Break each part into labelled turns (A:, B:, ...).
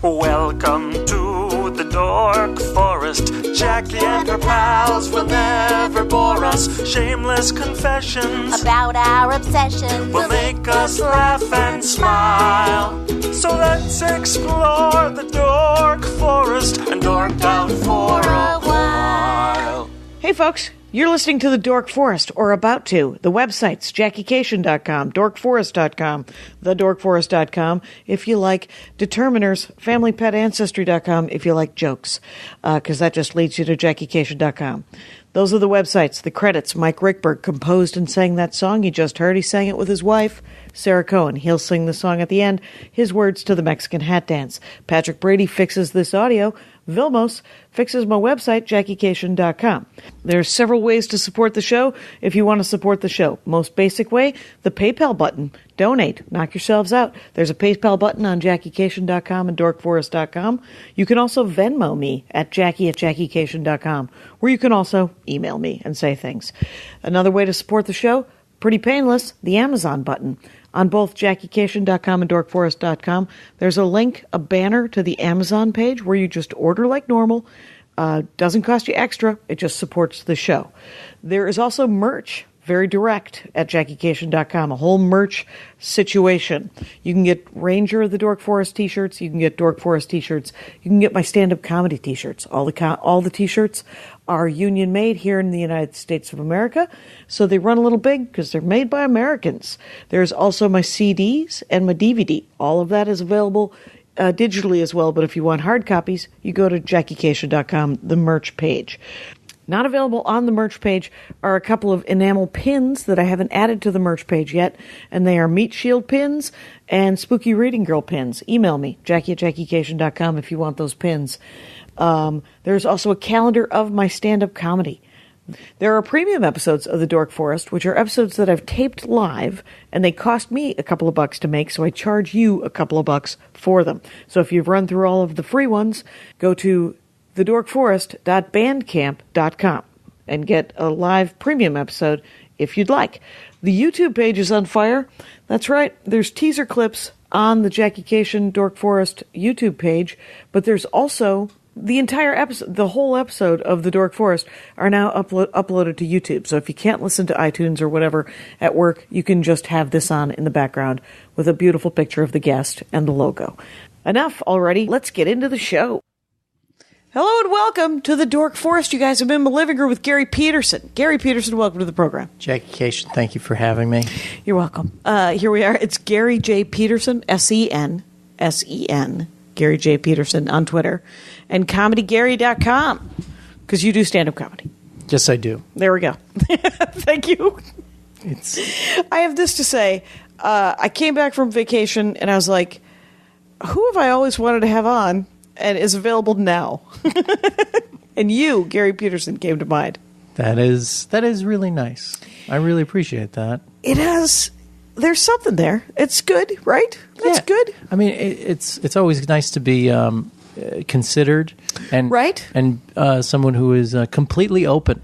A: Welcome to the Dork Forest. Jackie and her pals will never bore us. Shameless confessions
B: about our obsession
A: will make us laugh and smile. So let's explore the Dork Forest and dork out for a while.
C: Hey folks, you're listening to the Dork Forest, or about to. The websites, JackieCation.com, DorkForest.com, TheDorkForest.com, if you like determiners, FamilyPetAncestry.com, if you like jokes, because that just leads you to JackieCation.com. Those are the websites. The credits, Mike Rickberg composed and sang that song you just heard. He sang it with his wife, Sarah Cohen. He'll sing the song at the end, his words to the Mexican hat dance. Patrick Brady fixes this audio. Vilmos fixes my website, JackieCation.com. There's several ways to support the show if you want to support the show. Most basic way, the PayPal button. Donate. Knock yourselves out. There's a PayPal button on JackieCation.com and DorkForest.com. You can also Venmo me at Jackie@JackieCation.com, where you can also email me and say things. Another way to support the show, pretty painless, the Amazon button. On both JackieCation.com and DorkForest.com, there's a link, a banner to the Amazon page where you just order like normal. Doesn't cost you extra. It just supports the show. There is also merch, very direct, at JackieCation.com, a whole merch situation. You can get Ranger of the Dork Forest t-shirts. You can get Dork Forest t-shirts. You can get my stand-up comedy t-shirts. All the t-shirts are union made here in the United States of America, so they run a little big because they're made by Americans. There's also my CDs and my DVD. All of that is available digitally as well, but if you want hard copies, you go to JackieCation.com, the merch page. Not available on the merch page are a couple of enamel pins that I haven't added to the merch page yet, and they are Meat Shield pins and Spooky Reading Girl pins. Email me, Jackie@JackieCation.com, if you want those pins. There's also a calendar of my stand-up comedy. There are premium episodes of The Dork Forest, which are episodes that I've taped live, and they cost me a couple of bucks to make, so I charge you a couple of bucks for them. So if you've run through all of the free ones, go to thedorkforest.bandcamp.com and get a live premium episode if you'd like. The YouTube page is on fire. That's right. There's teaser clips on the Jackie Cation Dork Forest YouTube page, but there's also the entire episode, the whole episode of The Dork Forest are now uploaded to YouTube. So if you can't listen to iTunes or whatever at work, you can just have this on in the background with a beautiful picture of the guest and the logo. Enough already. Let's get into the show. Hello and welcome to the Dork Forest. You guys have been in my living room with Gary Petersen. Gary Petersen, welcome to the program.
D: Jackie Cation, thank you for having me.
C: You're welcome. Here we are. It's Gary J. Petersen, S-E-N, Gary J. Petersen on Twitter, and ComedyGary.com, because you do stand-up comedy.
D: Yes, I do.
C: There we go. Thank you. I have this to say. I came back from vacation, and I was like, who have I always wanted to have on and is available now? And you, Gary Petersen, came to mind.
D: That is really nice. I really appreciate that.
C: It has. There's something there. It's good, right? That's good.
D: I mean, it's always nice to be considered and
C: right,
D: and someone who is completely open.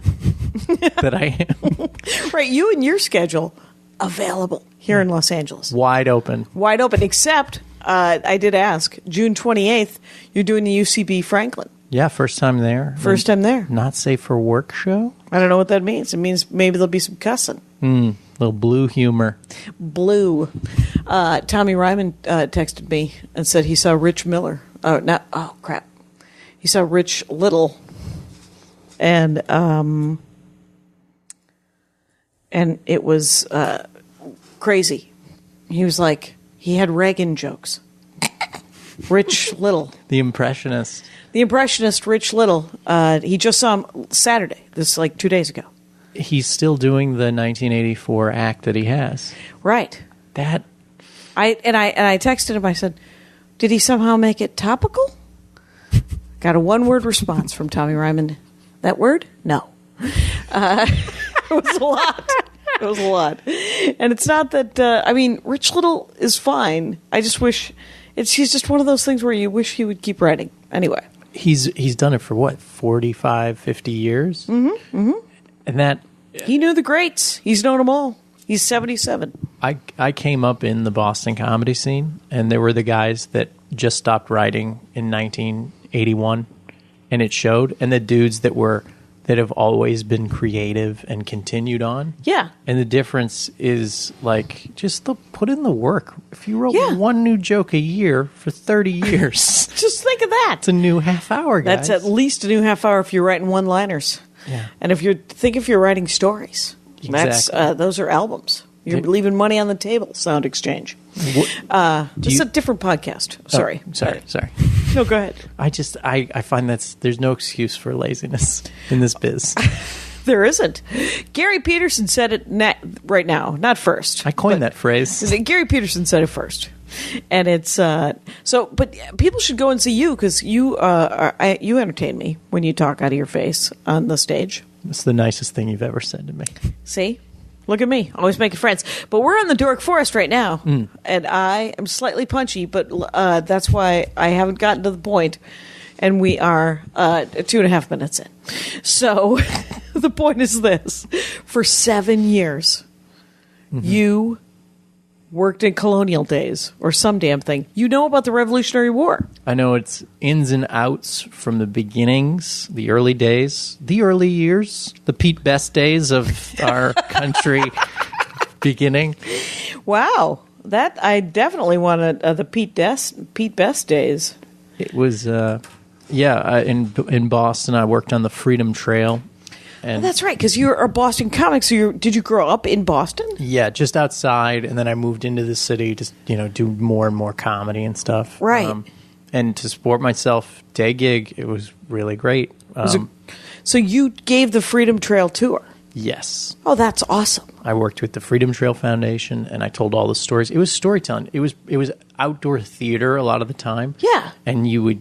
D: That I am.
C: Right, you and your schedule available here in Los Angeles.
D: Wide open.
C: Except I did ask, June 28th, you're doing the UCB Franklin.
D: Yeah, first time there.
C: First time there.
D: Not safe for work show?
C: I don't know what that means. It means maybe there'll be some cussing.
D: Little blue humor.
C: Blue. Tommy Ryman texted me and said he saw Rich Miller. Oh, crap. He saw Rich Little. And it was crazy. He was like, he had Reagan jokes. Rich Little.
D: The impressionist.
C: The impressionist, Rich Little. He just saw him Saturday. This is like 2 days ago.
D: He's still doing the 1984 act that he has.
C: Right.
D: That.
C: I texted him. I said, did he somehow make it topical? Got a one-word response from Tommy Ryman. That word? No. It was a lot. It was a lot. And it's not that, Rich Little is fine. I just wish, he's just one of those things where you wish he would keep writing. Anyway.
D: He's done it for what, 45, 50 years?
C: Mm-hmm. Mm-hmm.
D: And that...
C: He knew the greats. He's known them all. He's 77.
D: I came up in the Boston comedy scene, and there were the guys that just stopped writing in 1981, and it showed, and the dudes that have always been creative and continued on.
C: Yeah.
D: And the difference is, like, just put in the work. If you wrote one new joke a year for 30 years.
C: Just think of that.
D: It's a new half hour, guys.
C: That's at least a new half hour if you're writing one-liners.
D: Yeah.
C: And if you're writing stories.
D: Exactly.
C: Those are albums. You're leaving money on the table, Sound Exchange. This is a different podcast. Sorry.
D: Sorry.
C: No, go ahead.
D: I find there's no excuse for laziness in this biz.
C: There isn't. Gary Petersen said it right now, not first.
D: I coined that phrase.
C: Gary Petersen said it first. And it's but people should go and see you because you entertain me when you talk out of your face on the stage.
D: It's the nicest thing you've ever said to me.
C: See? Look at me, always making friends. But we're on the Dork Forest right now, and I am slightly punchy, but that's why I haven't gotten to the point, and we are 2.5 minutes in. So the point is this. For 7 years, you worked in colonial days, or some damn thing. You know about the Revolutionary War.
D: I know its ins and outs from the beginnings, the early days, the early years, the Pete Best days of our country beginning.
C: Wow. That I definitely wanted the Pete Best days.
D: It was, in Boston, I worked on the Freedom Trail. And
C: that's right, because you're a Boston comic. So did you grow up in Boston?
D: Yeah, just outside, and then I moved into the city to do more and more comedy and stuff.
C: Right.
D: And to support myself, day gig, it was really great.
C: So you gave the Freedom Trail tour?
D: Yes.
C: Oh, that's awesome.
D: I worked with the Freedom Trail Foundation, and I told all the stories. It was storytelling. It was outdoor theater a lot of the time.
C: Yeah.
D: And you would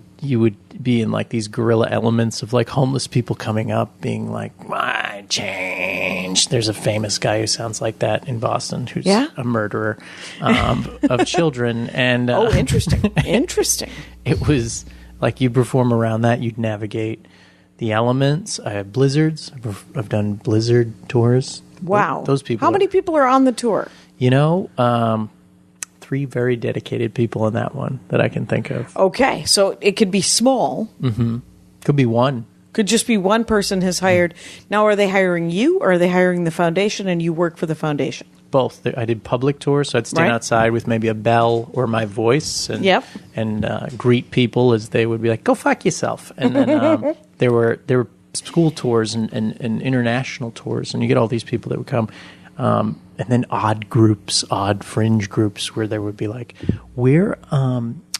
D: be in like these guerrilla elements of like homeless people coming up being like, "I changed." There's a famous guy who sounds like that in Boston who's a murderer of children. And
C: interesting. Interesting.
D: It was like you perform around that, you'd navigate the elements. I have blizzards. I've done blizzard tours.
C: Wow.
D: Those people.
C: How many people are on the tour?
D: 3 very dedicated people in that one that I can think of.
C: Okay, so it could be small.
D: Mm-hmm. Could be one.
C: Could just be one person has hired. Now, are they hiring you, or are they hiring the foundation, and you work for the foundation?
D: Both. I did public tours, so I'd stand outside with maybe a bell or my voice and greet people as they would be like, "Go fuck yourself." And then there were school tours and international tours, and you get all these people that would come. And then odd fringe groups where there would be like, we are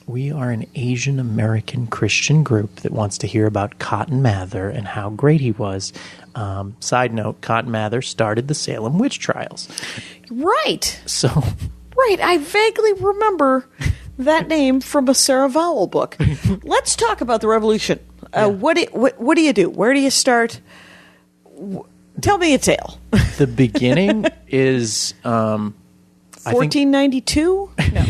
D: an Asian American Christian group that wants to hear about Cotton Mather and how great he was. Side note, Cotton Mather started the Salem witch trials.
C: Right.
D: So.
C: Right. I vaguely remember that name from a Sarah Vowell book. Let's talk about the Revolution. What do you do? Where do you start? Tell me a tale.
D: The beginning is
C: 1492. No.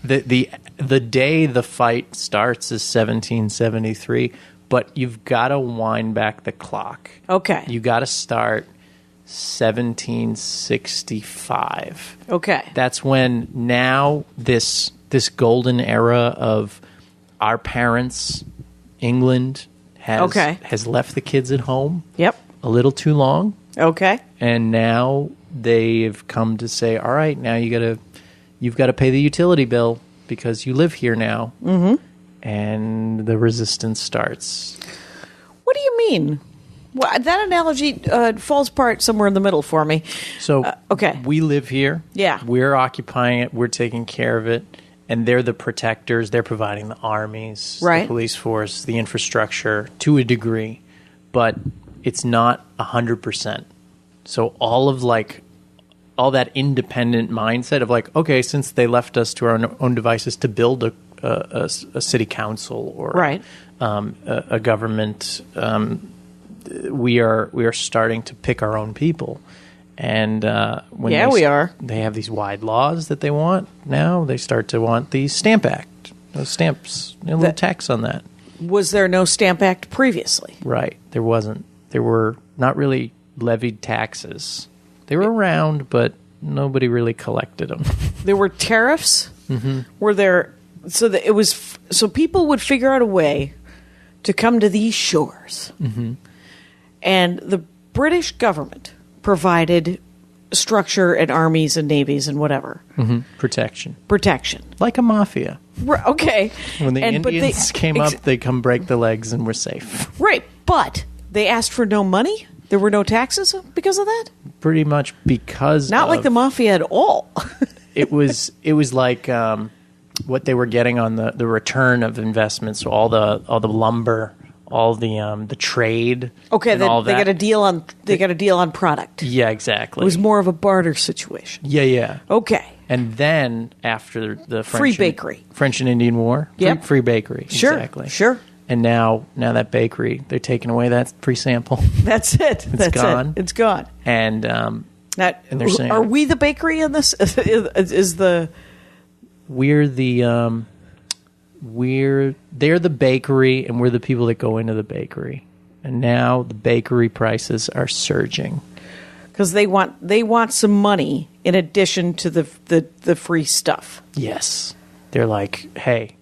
D: The day the fight starts is 1773, but you've got to wind back the clock.
C: Okay.
D: You got to start 1765.
C: Okay.
D: That's when now this golden era of our parents, England has left the kids at home.
C: Yep.
D: A little too long.
C: Okay.
D: And now they've come to say, all right, now you've got to pay the utility bill because you live here now. Mm-hmm. And the resistance starts.
C: What do you mean? Well, that analogy falls apart somewhere in the middle for me.
D: So we live here.
C: Yeah.
D: We're occupying it. We're taking care of it. And they're the protectors. They're providing the armies, the police force, the infrastructure to a degree. But it's not 100%. So all that independent mindset of like, okay, since they left us to our own devices to build a city council or a government, we are starting to pick our own people. And when
C: we are.
D: They have these wide laws that they want now. They start to want the Stamp Act, those stamps, a little tax on that.
C: Was there no Stamp Act previously?
D: Right, there wasn't. There were not really levied taxes. They were around, but nobody really collected them.
C: There were tariffs. Were there? So that it was. So people would figure out a way to come to these shores, and the British government provided structure and armies and navies and whatever
D: Protection,
C: like
D: a mafia.
C: Okay,
D: when the Indians came up, they come break the legs and we're safe.
C: Right, but they asked for no money. There were no taxes because of that.
D: Pretty much because
C: not like the mafia at all.
D: it was like what they were getting on the return of investments. So all the lumber, all the trade.
C: Okay,
D: they
C: got a deal on product.
D: Yeah, exactly.
C: It was more of a barter situation.
D: Yeah.
C: Okay.
D: And then after the
C: Free bakery,
D: French and Indian War, free bakery.
C: Sure,
D: exactly.
C: Sure.
D: And now that bakery, they're taking away that free sample.
C: That's it. That's
D: gone.
C: It's gone.
D: And
C: now,
D: and they're saying,
C: are we the bakery in this?
D: They're the bakery, and we're the people that go into the bakery. And now the bakery prices are surging
C: because they want some money in addition to the free stuff.
D: Yes, they're like, hey,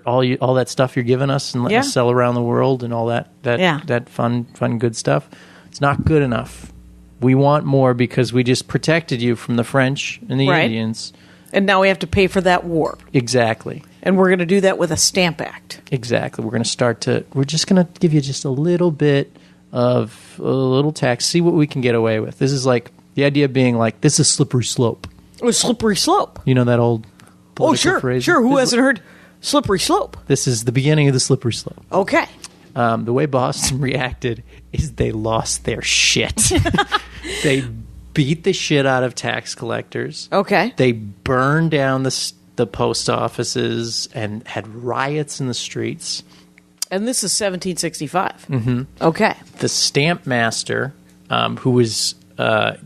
D: all that stuff you're giving us and letting us sell around the world and all that fun good stuff. It's not good enough. We want more because we just protected you from the French and the Indians.
C: And now we have to pay for that war.
D: Exactly.
C: And we're going to do that with a Stamp Act.
D: Exactly. We're just going to give you just a little bit of a little tax, see what we can get away with. This is like the idea being like, this is slippery slope.
C: A slippery slope.
D: You know that old political phrase?
C: Sure. Who hasn't heard slippery slope?
D: This is the beginning of the slippery slope.
C: Okay.
D: The way Boston reacted is they lost their shit. They beat the shit out of tax collectors.
C: Okay.
D: They burned down the post offices and had riots in the streets.
C: And this is 1765. Okay.
D: The stamp master, who was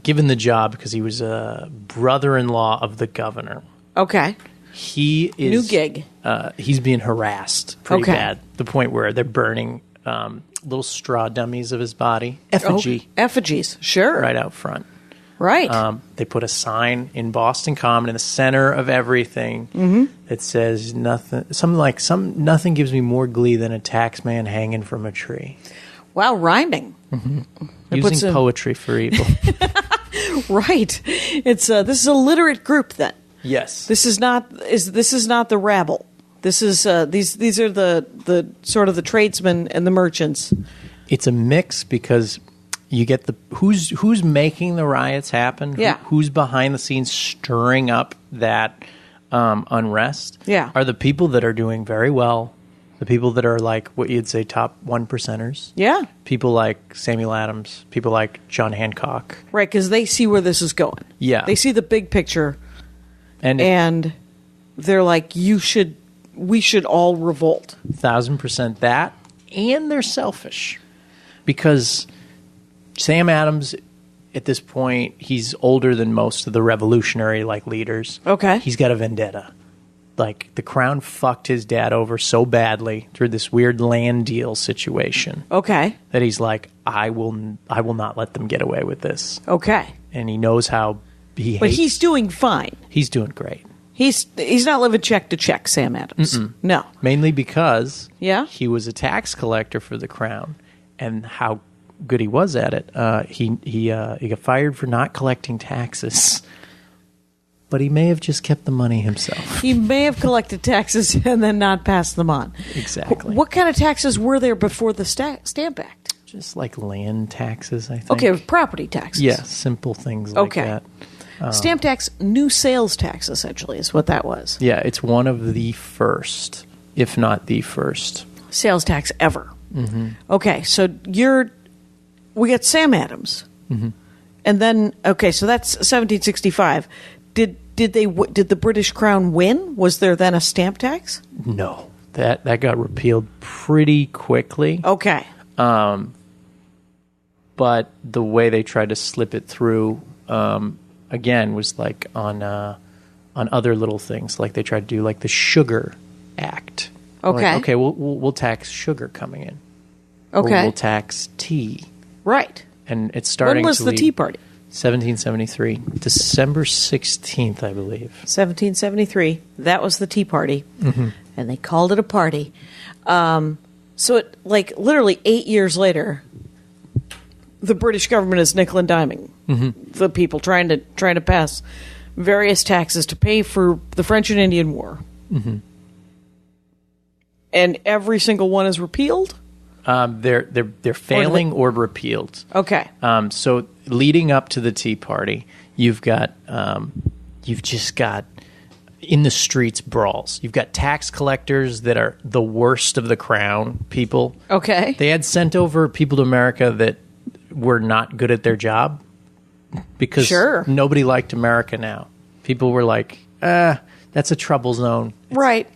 D: given the job because he was a brother-in-law of the governor.
C: Okay.
D: He is
C: new gig.
D: He's being harassed pretty bad. The point where they're burning little straw dummies of his body. Effigy.
C: Effigies, sure.
D: Right out front.
C: Right.
D: They put a sign in Boston Common in the center of everything that says nothing gives me more glee than a tax man hanging from a tree.
C: Wow, rhyming.
D: Using poetry for evil.
C: Right. It's this is a literate group then.
D: Yes.
C: This is not the rabble. This is these are the sort of the tradesmen and the merchants.
D: It's a mix because you get who's making the riots happen.
C: Yeah.
D: Who's behind the scenes stirring up that unrest.
C: Yeah.
D: Are the people that are doing very well. The people that are like what you'd say top 1%ers.
C: Yeah.
D: People like Samuel Adams. People like John Hancock.
C: Right, because they see where this is going.
D: Yeah.
C: They see the big picture. And they're like, we should all revolt.
D: 1,000% that. And they're selfish. Because Sam Adams, at this point, he's older than most of the revolutionary leaders.
C: Okay.
D: He's got a vendetta. Like, the crown fucked his dad over so badly through this weird land deal situation.
C: Okay.
D: That he's like, I will not let them get away with this.
C: Okay.
D: And he knows how
C: But he's doing fine.
D: He's doing great.
C: He's not living check to check, Sam Adams. No.
D: Mainly because
C: he
D: was a tax collector for the crown, and how good he was at it. He got fired for not collecting taxes, but he may have just kept the money himself.
C: He may have collected taxes and then not passed them on.
D: Exactly.
C: What kind of taxes were there before the Stamp Act?
D: Just like land taxes, I think.
C: Okay, property taxes.
D: Yeah, simple things like that.
C: Stamp tax, new sales tax, essentially, is what that was.
D: Yeah, it's one of the first, if not the first.
C: Sales tax ever. Okay, so we got Sam Adams. And then, so that's 1765. Did the British Crown win? Was there then a stamp tax?
D: No. That got repealed pretty quickly.
C: Okay.
D: But the way they tried to slip it through again was like on other little things, like they tried to do like the Sugar Act.
C: Okay.
D: Like, okay, we'll tax sugar coming in.
C: Okay.
D: Or we'll tax tea.
C: Right.
D: And it's starting.
C: When was the Tea Party?
D: 1773, December 16th, I believe.
C: 1773. That was the Tea Party, and they called it a party. So, it, like, literally 8 years later, the British government is nickel and diming the people trying to pass various taxes to pay for the French and Indian War. And every single one is repealed?
D: They're failing or repealed.
C: Okay.
D: So leading up to the Tea Party, you've just got in the streets brawls. You've got tax collectors that are the worst of the crown people.
C: Okay.
D: They had sent over people to America that were not good at their job because nobody liked America now. People were like, that's a trouble zone.
C: Right.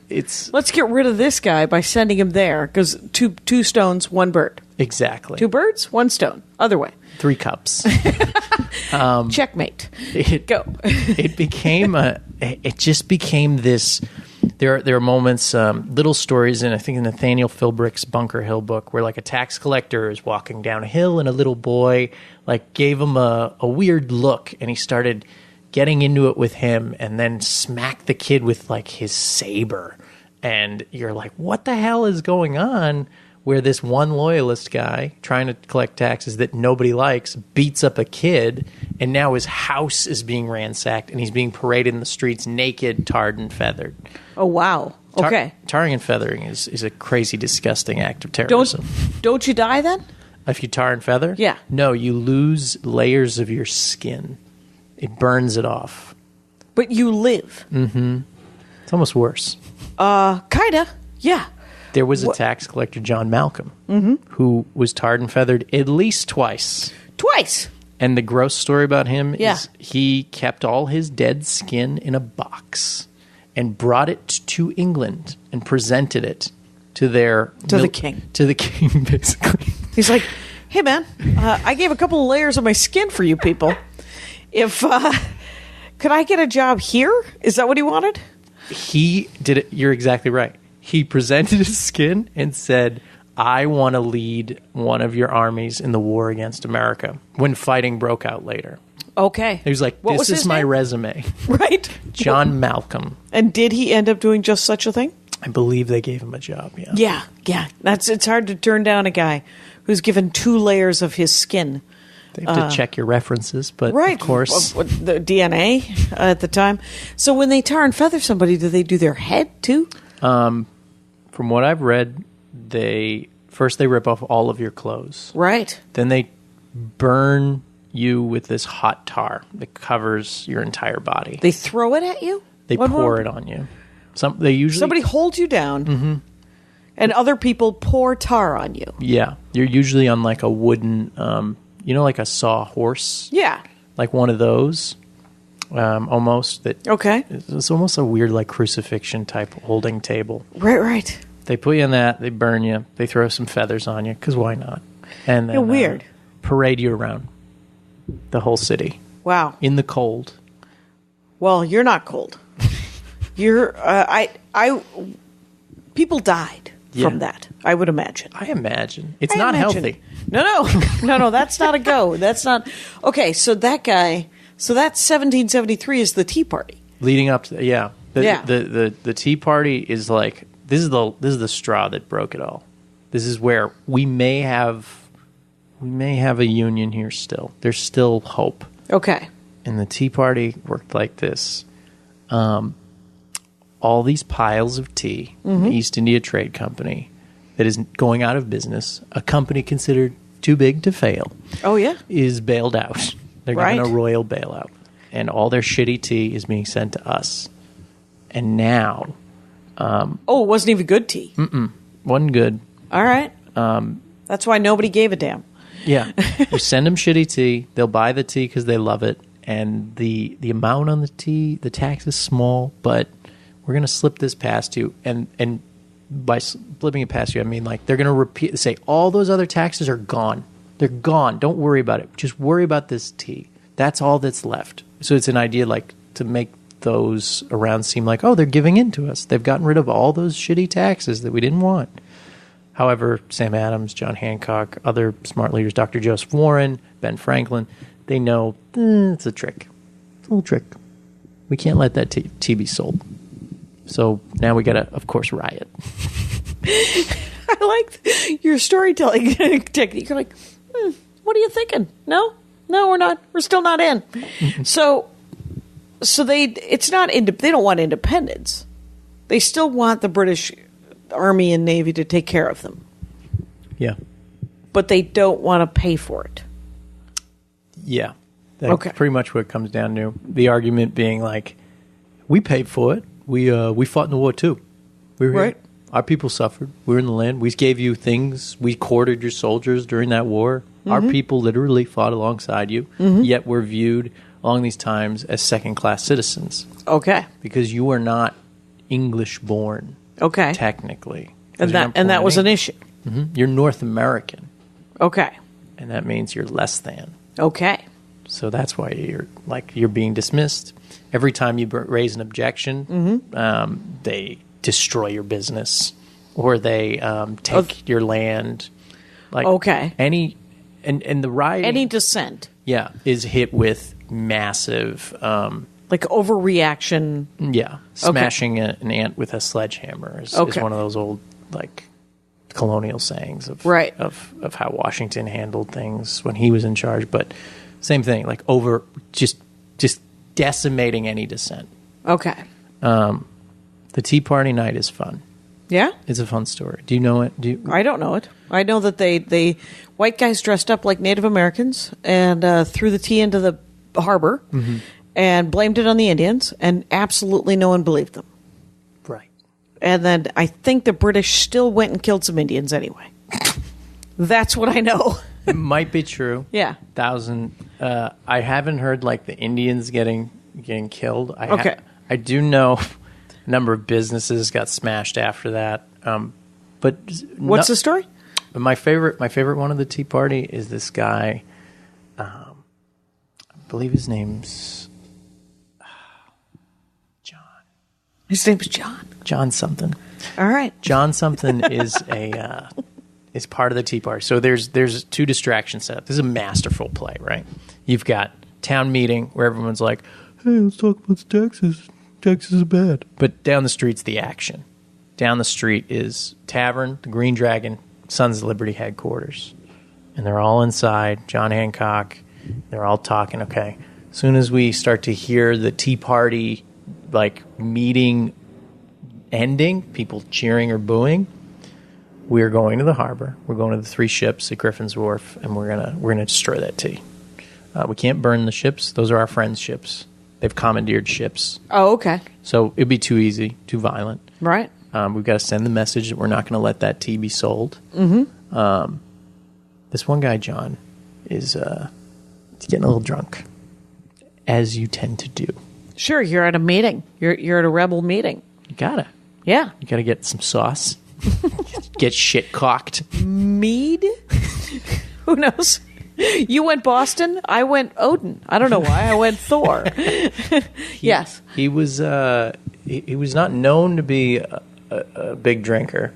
C: Let's get rid of this guy by sending him there, because two stones, one bird.
D: Exactly.
C: 2 birds, 1 stone. Other way.
D: 3 cups.
C: Checkmate. Go.
D: It just became this. There are moments, little stories, and I think in Nathaniel Philbrick's Bunker Hill book, where like a tax collector is walking down a hill, and a little boy like gave him a weird look, and he started getting into it with him, and then smacked the kid with like his saber, and you're like, what the hell is going on? Where this one loyalist guy trying to collect taxes that nobody likes beats up a kid, and now his house is being ransacked, and he's being paraded in the streets naked, tarred and feathered.
C: Oh, wow. Okay.
D: Tarring and feathering is a crazy, disgusting act of terrorism.
C: Don't you die then?
D: If you tar and feather?
C: Yeah.
D: No, you lose layers of your skin. It burns it off.
C: But you live.
D: It's almost worse.
C: Kinda. Yeah.
D: There was a tax collector, John Malcolm, who was tarred and feathered at least twice.
C: Twice?
D: And the gross story about him is he kept all his dead skin in a box and brought it to England and presented it to the king. To the king, basically.
C: He's like, hey, man, I gave a couple of layers of my skin for you people. Could I get a job here? Is that what he wanted?
D: He did it. You're exactly right. He presented his skin and said, I want to lead one of your armies in the war against America when fighting broke out later.
C: Okay.
D: He was like, this is my resume.
C: Right.
D: John Malcolm.
C: And did he end up doing just such a thing?
D: I believe they gave him a job, yeah.
C: Yeah. It's hard to turn down a guy who's given 2 layers of his skin.
D: They have to check your references, but of course.
C: The DNA at the time. So when they tar and feather somebody, do they do their head too?
D: From what I've read, they rip off all of your clothes.
C: Right.
D: Then they burn you with this hot tar that covers your entire body.
C: They throw it at you?
D: They pour it on you. Somebody
C: holds you down, and other people pour tar on you.
D: Yeah. You're usually on like a wooden, like a sawhorse?
C: Yeah.
D: Like one of those. Almost.
C: Okay.
D: It's almost a weird like crucifixion type holding table.
C: Right.
D: They put you in that. They burn you. They throw some feathers on you, because why not? And then
C: weird.
D: Parade you around the whole city.
C: Wow.
D: In the cold.
C: Well, you're not cold. You're. People died from that, I would imagine.
D: I imagine. It's not healthy.
C: No, that's not a go. That's not. Okay, so that guy. So that's 1773 is the Tea Party.
D: Leading up to the Tea Party is like this is the straw that broke it all. This is where we may have a union here still. There's still hope.
C: Okay.
D: And the Tea Party worked like this. All these piles of tea, the East India Trade Company, that is going out of business, a company considered too big to fail. Oh yeah, is bailed out. They're getting a royal bailout, and all their shitty tea is being sent to us. And now,
C: it wasn't even good tea.
D: Wasn't good.
C: All right. That's why nobody gave a damn.
D: Yeah, we send them shitty tea. They'll buy the tea because they love it, and the amount on the tea, the tax is small, but we're going to slip this past you. And by slipping it past you, I mean like they're going to say all those other taxes are gone. They're gone. Don't worry about it. Just worry about this tea. That's all that's left. So it's an idea like to make those around seem like, oh, they're giving in to us. They've gotten rid of all those shitty taxes that we didn't want. However, Sam Adams, John Hancock, other smart leaders, Dr. Joseph Warren, Ben Franklin, they know it's a trick. It's a little trick. We can't let that tea be sold. So now we got to, of course, riot.
C: I like your storytelling technique. You're like, what are you thinking? No, we're not. We're still not in. So they don't want independence. They still want the British Army and Navy to take care of them.
D: Yeah.
C: But they don't want to pay for it.
D: Yeah. That's pretty much what it comes down to. The argument being like, we paid for it. We fought in the war too. We were here.
C: Right.
D: Our people suffered. We were in the land. We gave you things. We quartered your soldiers during that war. Mm-hmm. Our people literally fought alongside you. Mm-hmm. Yet we're viewed along these times as second-class citizens.
C: Okay.
D: Because you are not English-born.
C: Okay.
D: Technically.
C: And that was an issue.
D: Mm-hmm. You're North American.
C: Okay.
D: And that means you're less than.
C: Okay.
D: So that's why you're being dismissed. Every time you raise an objection, they destroy your business or they take your land. Like any the riot,
C: any dissent,
D: is hit with massive
C: like overreaction.
D: Yeah, smashing an ant with a sledgehammer is one of those old like colonial sayings of how Washington handled things when he was in charge. But same thing, like over just decimating any dissent.
C: Okay.
D: The Tea Party night is fun.
C: Yeah?
D: It's a fun story. Do you know it?
C: I don't know it. I know that they white guys dressed up like Native Americans and threw the tea into the harbor and blamed it on the Indians, and absolutely no one believed them.
D: Right.
C: And then I think the British still went and killed some Indians anyway. That's what I know.
D: It might be true.
C: Yeah.
D: I haven't heard like the Indians getting killed. I do know a number of businesses got smashed after that. But
C: what's the story?
D: My favorite one of the Tea Party is this guy. I believe his name's John.
C: His name's John.
D: John something.
C: All right.
D: John something is is part of the Tea Party. So there's two distractions set up. This is a masterful play, right? You've got town meeting where everyone's like, hey, let's talk about Texas. Texas is bad. But down the street's the action. Down the street is Tavern, the Green Dragon, Sons of Liberty headquarters. And they're all inside, John Hancock. They're all talking, okay. As soon as we start to hear the Tea Party like meeting ending, people cheering or booing, we're going to the harbor. We're going to the 3 ships at Griffin's Wharf, and we're gonna destroy that tea. We can't burn the ships. Those are our friends' ships. They've commandeered ships.
C: Oh, okay.
D: So it'd be too easy, too violent.
C: Right.
D: We've got to send the message that we're not going to let that tea be sold. Mm-hmm. This one guy, John, is getting a little drunk, as you tend to do.
C: Sure, you're at a meeting. You're at a rebel meeting.
D: You gotta.
C: Yeah.
D: You gotta get some sauce. Get shit cocked.
C: Mead? Who knows? You went Boston. I went Odin. I don't know why. I went Thor. Yes.
D: He was not known to be a big drinker,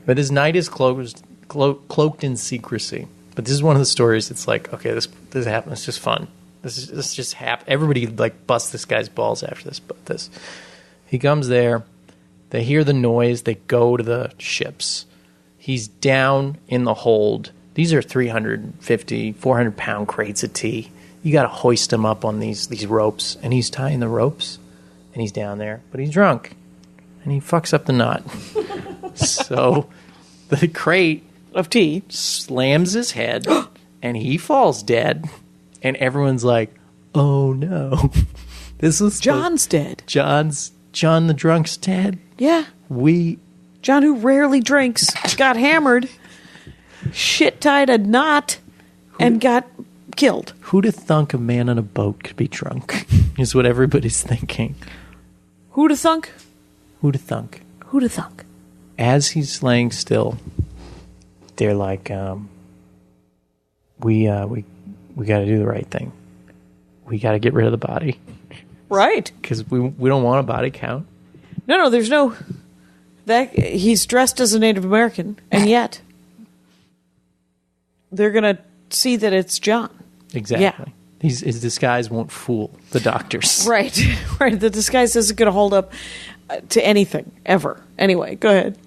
D: but his night is cloaked in secrecy. But this is one of the stories. It's like, okay, this happened. It's just fun. This just happened. Everybody like busts this guy's balls after this. But he comes there. They hear the noise. They go to the ships. He's down in the hold. These are 350, 400-pound crates of tea. You got to hoist him up on these ropes, and he's tying the ropes, and he's down there, but he's drunk, and he fucks up the knot. So the crate
C: of tea
D: slams his head, and he falls dead, and everyone's like, "Oh no, this is
C: John's dead.
D: John the drunk's dead."
C: Yeah, John, who rarely drinks, got hammered. Shit tied a knot and got killed.
D: Who'd have thunk a man on a boat could be drunk? Is what everybody's thinking.
C: Who'd have thunk?
D: Who'd have thunk?
C: Who'd have thunk?
D: As he's laying still, they're like, we got to do the right thing. We got to get rid of the body,
C: right?
D: Because we don't want a body count.
C: No, there's no. That he's dressed as a Native American, and yet. They're going to see that it's John.
D: Exactly. His disguise won't fool the doctors.
C: Right. Right. The disguise isn't going to hold up to anything ever. Anyway, go ahead.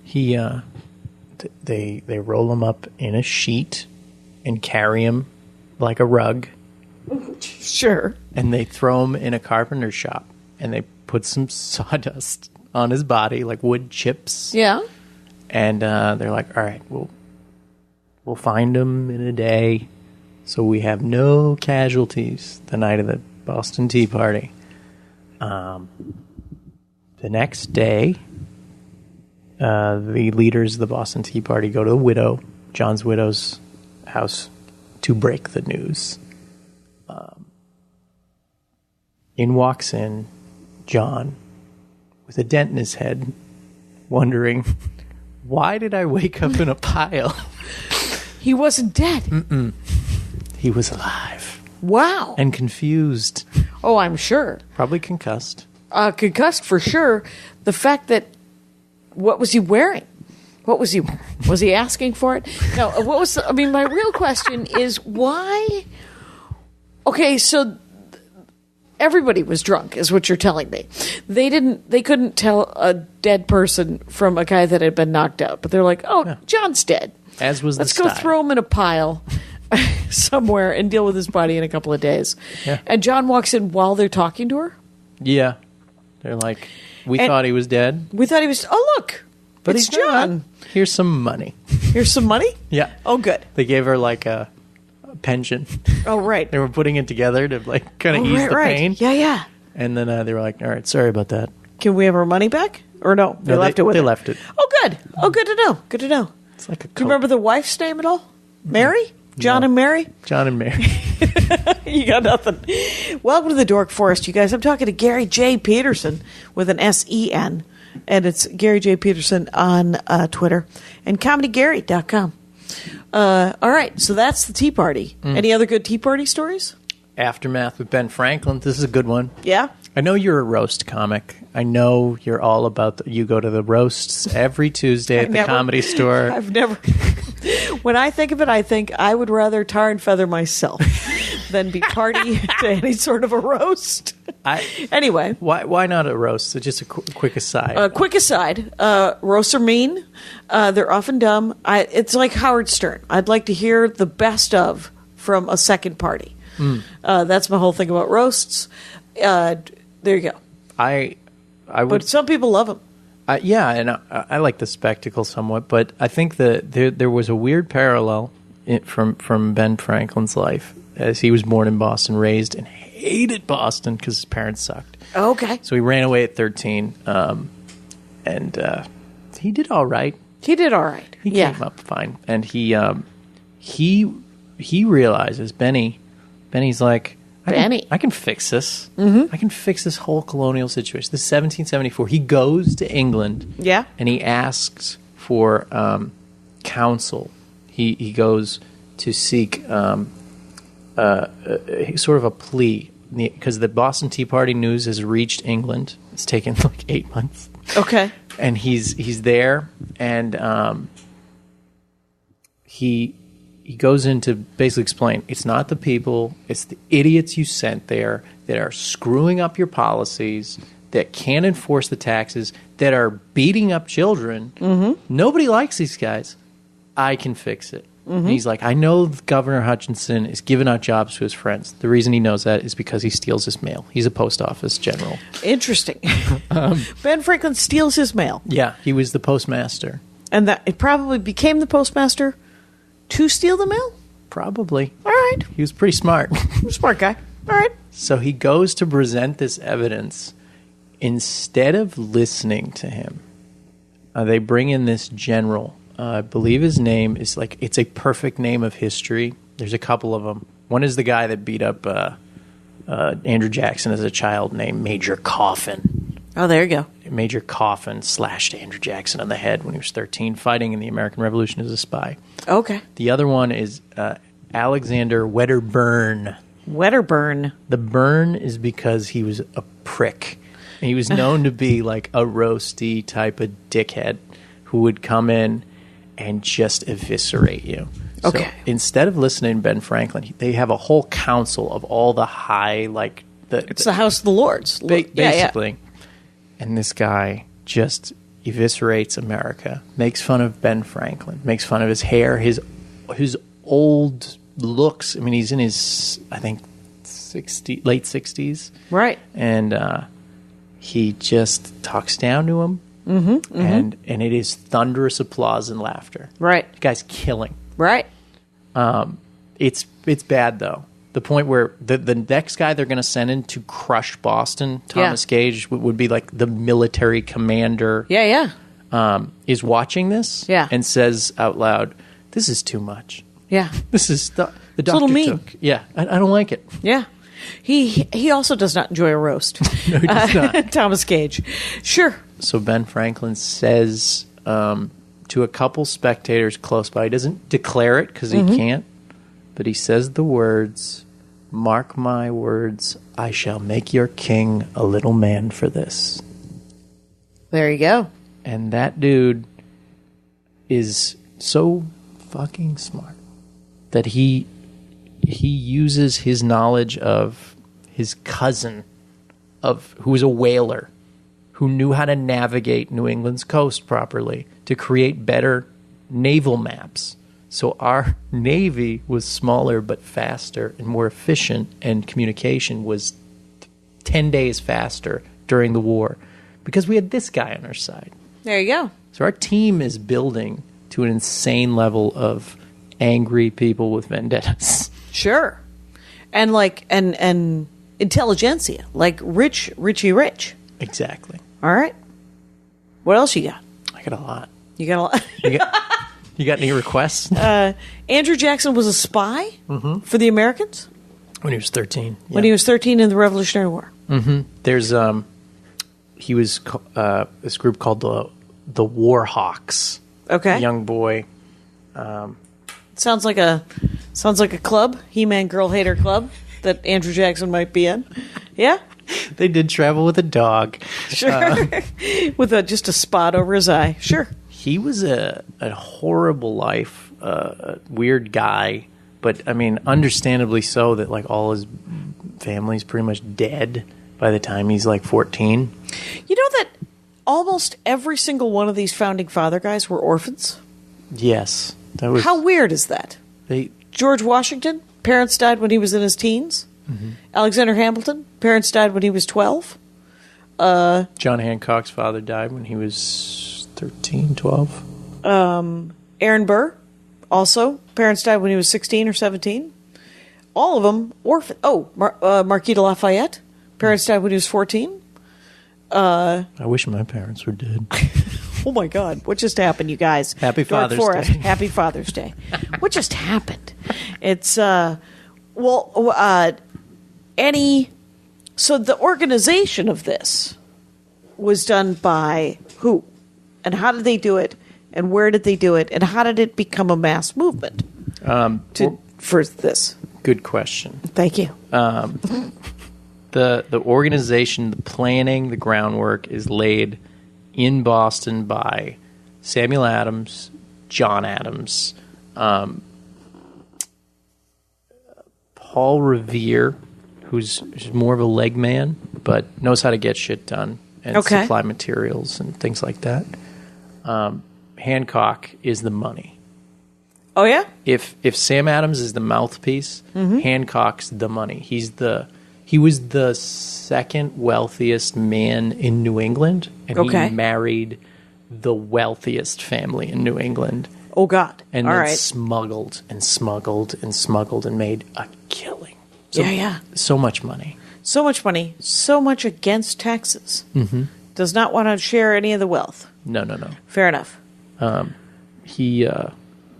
D: They roll him up in a sheet and carry him like a rug.
C: Sure.
D: And they throw him in a carpenter shop, and they put some sawdust on his body, like wood chips.
C: Yeah.
D: And they're like, all right, we'll find him in a day, so we have no casualties the night of the Boston Tea Party. The next day, the leaders of the Boston Tea Party go to the widow, John's widow's house, to break the news. In walks in John with a dent in his head, wondering, why did I wake up in a pile?
C: He wasn't dead.
D: Mm-mm. He was alive.
C: Wow.
D: And confused.
C: Oh, I'm sure.
D: Probably concussed.
C: Concussed for sure. The fact that, what was he wearing? What was he asking for it? No, my real question is why? Okay, so everybody was drunk, is what you're telling me. They couldn't tell a dead person from a guy that had been knocked out, but they're like, yeah. John's dead.
D: As was
C: Let's go throw him in a pile somewhere and deal with his body in a couple of days.
D: Yeah.
C: And John walks in while they're talking to her?
D: Yeah. They're like, we thought he was dead.
C: We thought he was, look, but it's John.
D: Here's some money.
C: Here's some money?
D: Yeah.
C: Oh, good.
D: They gave her like a pension.
C: Oh, right.
D: They were putting it together to like kind of ease the pain.
C: Yeah, yeah.
D: And then they were like, all right, sorry about that.
C: Can we have our money back? Or no? They left it with
D: They
C: her.
D: left it.
C: Oh, good. Oh, good to know. Good to know.
D: It's like a
C: Do you remember the wife's name at all? Mary? John and Mary?
D: John and Mary.
C: You got nothing. Welcome to the Dork Forest, you guys. I'm talking to Gary J. Petersen with an S-E-N. And it's Gary J. Petersen on Twitter. And comedygary.com. All right, so that's the Tea Party. Any other good Tea Party stories?
D: Aftermath with Ben Franklin. This is a good one.
C: Yeah?
D: I know you're a roast comic. I know you're all about you go to the roasts every Tuesday at the Comedy Store.
C: I've never. When I think of it, I think I would rather tar and feather myself than be party to any sort of a roast. Anyway.
D: Why not a roast? So just a quick aside.
C: Quick aside. Roasts are mean. They're often dumb. It's like Howard Stern. I'd like to hear the best of from a second party. That's my whole thing about roasts. There you go.
D: I would,
C: but some people love them.
D: Yeah, and I like the spectacle somewhat, but I think that there was a weird parallel from Ben Franklin's life, as he was born in Boston, raised, and hated Boston because his parents sucked.
C: Okay.
D: So he ran away at 13, and he did all right.
C: He did all right.
D: He came up fine, and he realizes Benny's like, I can fix this. Mm-hmm. I can fix this whole colonial situation. This is 1774. He goes to England.
C: Yeah.
D: And he asks for counsel. He goes to seek sort of a plea, because the Boston Tea Party news has reached England. It's taken like 8 months.
C: Okay.
D: And he's there, and he goes in to basically explain, it's not the people, it's the idiots you sent there that are screwing up your policies, that can't enforce the taxes, that are beating up children. Mm-hmm. Nobody likes these guys. I can fix it. Mm-hmm. And he's like, I know Governor Hutchinson is giving out jobs to his friends. The reason he knows that is because he steals his mail. He's a post office general.
C: Interesting. Ben Franklin steals his mail.
D: Yeah, he was the postmaster.
C: And that it probably became the postmaster to steal the mail?
D: Probably.
C: All right.
D: He was pretty smart.
C: Smart guy. All right.
D: So he goes to present this evidence. Instead of listening to him, they bring in this general. I believe his name is it's a perfect name of history. There's a couple of them. One is the guy that beat up Andrew Jackson as a child, named Major Coffin.
C: Oh, there you go.
D: Major Coffin slashed Andrew Jackson on the head when he was 13, fighting in the American Revolution as a spy.
C: Okay.
D: The other one is Alexander Wedderburn.
C: Wedderburn.
D: The burn is because he was a prick. He was known to be like a roasty type of dickhead who would come in and just eviscerate you.
C: Okay.
D: So instead of listening to Ben Franklin, they have a whole council of all the high, like
C: it's the House of the Lords,
D: basically.
C: Yeah.
D: And this guy just eviscerates America, makes fun of Ben Franklin, makes fun of his hair, his old looks. I mean, he's in his, I think, late 60s.
C: Right.
D: And he just talks down to him. And it is thunderous applause and laughter.
C: Right.
D: The guy's killing.
C: Right.
D: It's bad, though. The point where the next guy they're going to send in to crush Boston, Thomas Gage, would be like the military commander.
C: Yeah.
D: Is watching this and says out loud, "This is too much.
C: Yeah.
D: This is the doctor
C: a little mean.
D: took. Yeah, I don't like it."
C: Yeah. He also does not enjoy a roast.
D: No, he does not.
C: Thomas Gage. Sure.
D: So Ben Franklin says to a couple spectators close by, he doesn't declare it because he can't, but he says the words, "Mark my words, I shall make your king a little man for this."
C: There you go.
D: And that dude is so fucking smart that he uses his knowledge of his cousin, who was a whaler, who knew how to navigate New England's coast properly, to create better naval maps. So our Navy was smaller but faster and more efficient, and communication was 10 days faster during the war because we had this guy on our side.
C: There you go.
D: So our team is building to an insane level of angry people with vendettas.
C: Sure. And and intelligentsia, like Richie Rich.
D: Exactly.
C: All right. What else you got?
D: I got a lot.
C: You got a lot.
D: You got any requests?
C: Andrew Jackson was a spy for the Americans?
D: When he was 13. Yeah.
C: When he was 13 in the Revolutionary War.
D: Mm-hmm. There's he was this group called the War Hawks.
C: Okay.
D: A young boy.
C: Sounds like a club, He-Man Girl Hater Club, that Andrew Jackson might be in. Yeah?
D: They did travel with a dog.
C: Sure. With just a spot over his eye. Sure.
D: He was a horrible life, weird guy, but I mean, understandably so that like all his family's pretty much dead by the time he's like 14.
C: You know that almost every single one of these founding father guys were orphans?
D: Yes. That was,
C: how weird is that? George Washington, parents died when he was in his teens. Mm-hmm. Alexander Hamilton, parents died when he was 12.
D: John Hancock's father died when he was 13, 12.
C: Aaron Burr, also, parents died when he was 16 or 17. All of them orphan. Oh, Marquis de Lafayette, parents died when he was 14.
D: I wish my parents were dead.
C: Oh my God! What just happened, you guys?
D: Happy Father's Day.
C: Happy Father's Day. What just happened? It's So the organization of this was done by who, and how did they do it, and where did they do it, and how did it become a mass movement? For this.
D: Good question.
C: Thank you.
D: The organization, the planning, the groundwork is laid in Boston by Samuel Adams, John Adams, Paul Revere, who's more of a leg man, but knows how to get shit done and supply materials and things like that. Hancock is the money.
C: Oh, yeah?
D: If Sam Adams is the mouthpiece, Hancock's the money. He was the second wealthiest man in New England, and he married the wealthiest family in New England.
C: Oh, God.
D: And then smuggled and smuggled and smuggled and made a killing. So much money.
C: So much money. So much against taxes. Mm-hmm. Does not want to share any of the wealth.
D: No.
C: Fair enough.
D: He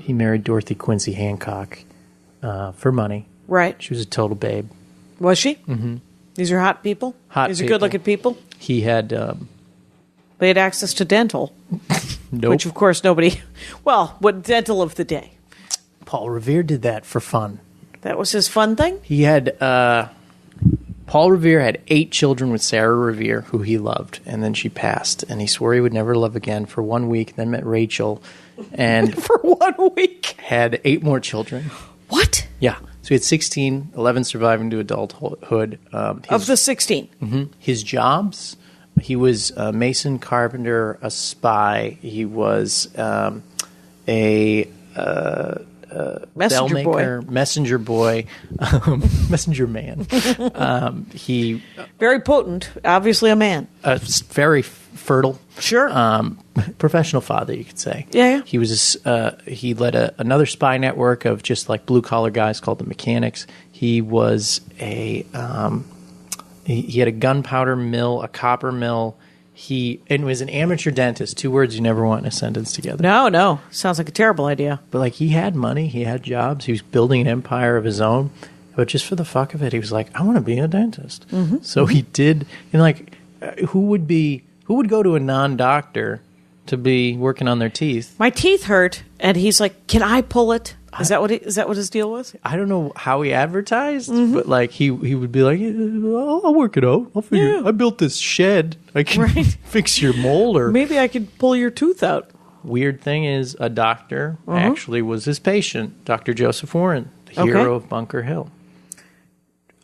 D: married Dorothy Quincy Hancock for money.
C: Right.
D: She was a total babe.
C: Was she? Mm-hmm. These are hot people? These are good-looking people?
D: He had...
C: they had access to dental.
D: Nope.
C: Which, of course, nobody... Well, what dental of the day?
D: Paul Revere did that for fun.
C: That was his fun thing?
D: He had Paul Revere had 8 children with Sarah Revere, who he loved, and then she passed, and he swore he would never love again for 1 week, then met Rachel, and
C: for 1 week
D: had 8 more children.
C: What?
D: Yeah. So he had 16, 11 surviving to adulthood.
C: Of the 16?
D: Mm-hmm. His jobs, he was a mason, carpenter, a spy. He was a
C: messenger boy.
D: Messenger boy, messenger man. He
C: very potent, obviously a man.
D: Very fertile.
C: Sure.
D: Professional father, you could say.
C: Yeah.
D: He was. He led another spy network of just like blue collar guys called the Mechanics. He was a. He had a gunpowder mill, a copper mill. He was an amateur dentist. 2 words you never want in a sentence together.
C: No. Sounds like a terrible idea.
D: But like he had money, he had jobs, he was building an empire of his own. But just for the fuck of it, he was like, I want to be a dentist. Mm-hmm. So he did. And like, who would go to a non-doctor to be working on their teeth?
C: My teeth hurt, and he's like, "Can I pull it?" Is that what his deal was?
D: I don't know how he advertised, but like he would be like, I'll work it out. I'll figure. Yeah. I built this shed. I can fix your molar.
C: Maybe I could pull your tooth out.
D: Weird thing is, a doctor actually was his patient, Dr. Joseph Warren, the hero of Bunker Hill.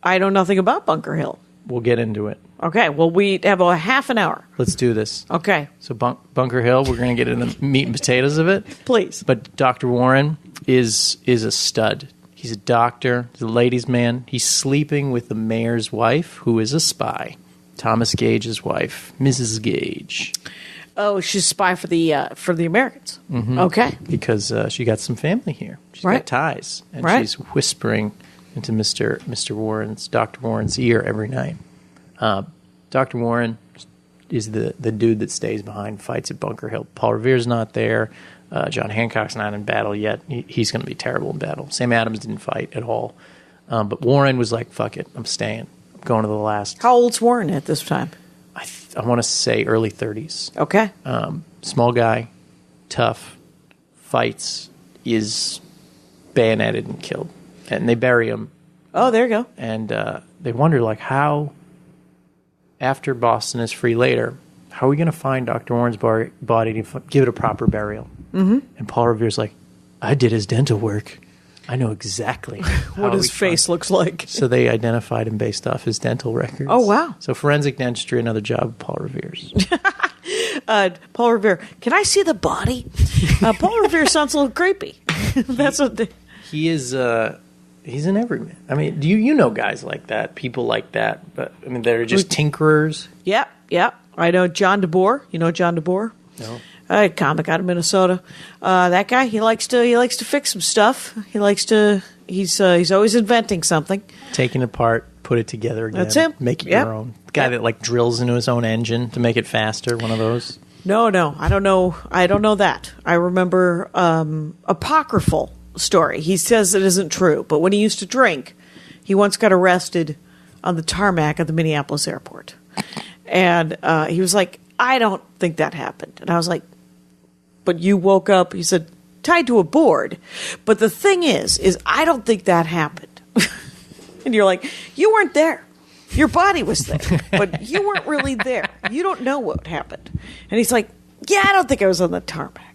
D: I
C: know nothing about Bunker Hill.
D: We'll get into it.
C: Okay, well, we have a half an hour.
D: Let's do this.
C: Okay.
D: So Bunker Hill, we're going to get into the meat and potatoes of it.
C: Please.
D: But Dr. Warren is a stud. He's a doctor. He's a ladies' man. He's sleeping with the mayor's wife, who is a spy. Thomas Gage's wife, Mrs. Gage.
C: Oh, she's a spy for the Americans. Mm-hmm. Okay.
D: Because she got some family here. She's got ties. And she's whispering into Dr. Warren's ear every night. Dr. Warren is the dude that stays behind, fights at Bunker Hill. Paul Revere's not there. John Hancock's not in battle yet. He's going to be terrible in battle. Sam Adams didn't fight at all. But Warren was like, fuck it, I'm staying. I'm going to the last.
C: How old's Warren at this time?
D: I want to say early 30s.
C: Okay.
D: Small guy, tough, fights, is bayoneted and killed. And they bury him.
C: Oh, there you go.
D: And they wonder, like, how, after Boston is free later, how are we going to find Dr. Warren's body to give it a proper burial? Mm-hmm. And Paul Revere's like, I did his dental work. I know exactly
C: what his face looks like.
D: So they identified him based off his dental records.
C: Oh, wow.
D: So forensic dentistry, another job of Paul Revere's.
C: Paul Revere, can I see the body? Paul Revere sounds a little creepy. That's what
D: he is. He's an everyman. I mean, you know guys like that, people like that, but I mean, they're just tinkerers.
C: Yeah. I know John DeBoer. You know John DeBoer?
D: No.
C: A comic out of Minnesota. That guy, he likes to fix some stuff. He's always inventing something.
D: Taking it apart, put it together again.
C: That's him.
D: Make it your own. The guy that like drills into his own engine to make it faster. One of those.
C: No, I don't know that. I remember apocryphal story. He says it isn't true, but when he used to drink, he once got arrested on the tarmac at the Minneapolis airport. And he was like, I don't think that happened. And I was like, but you woke up, he said, tied to a board. But the thing is I don't think that happened. And you're like, you weren't there. Your body was there, but you weren't really there. You don't know what happened. And he's like, yeah, I don't think I was on the tarmac.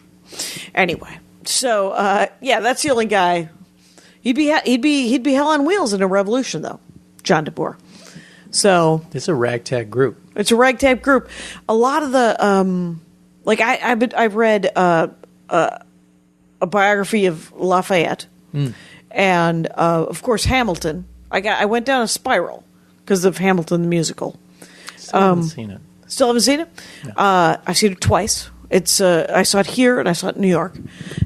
C: Anyway, so that's the only guy. He'd be hell on wheels in a revolution, though, John DeBoer. So
D: it's a ragtag group.
C: It's a ragtag group. A lot of the I've read a biography of Lafayette, and of course Hamilton. I went down a spiral because of Hamilton the musical.
D: Still haven't seen it.
C: Still haven't seen it? No. I've seen it twice. It's I saw it here and I saw it in New York,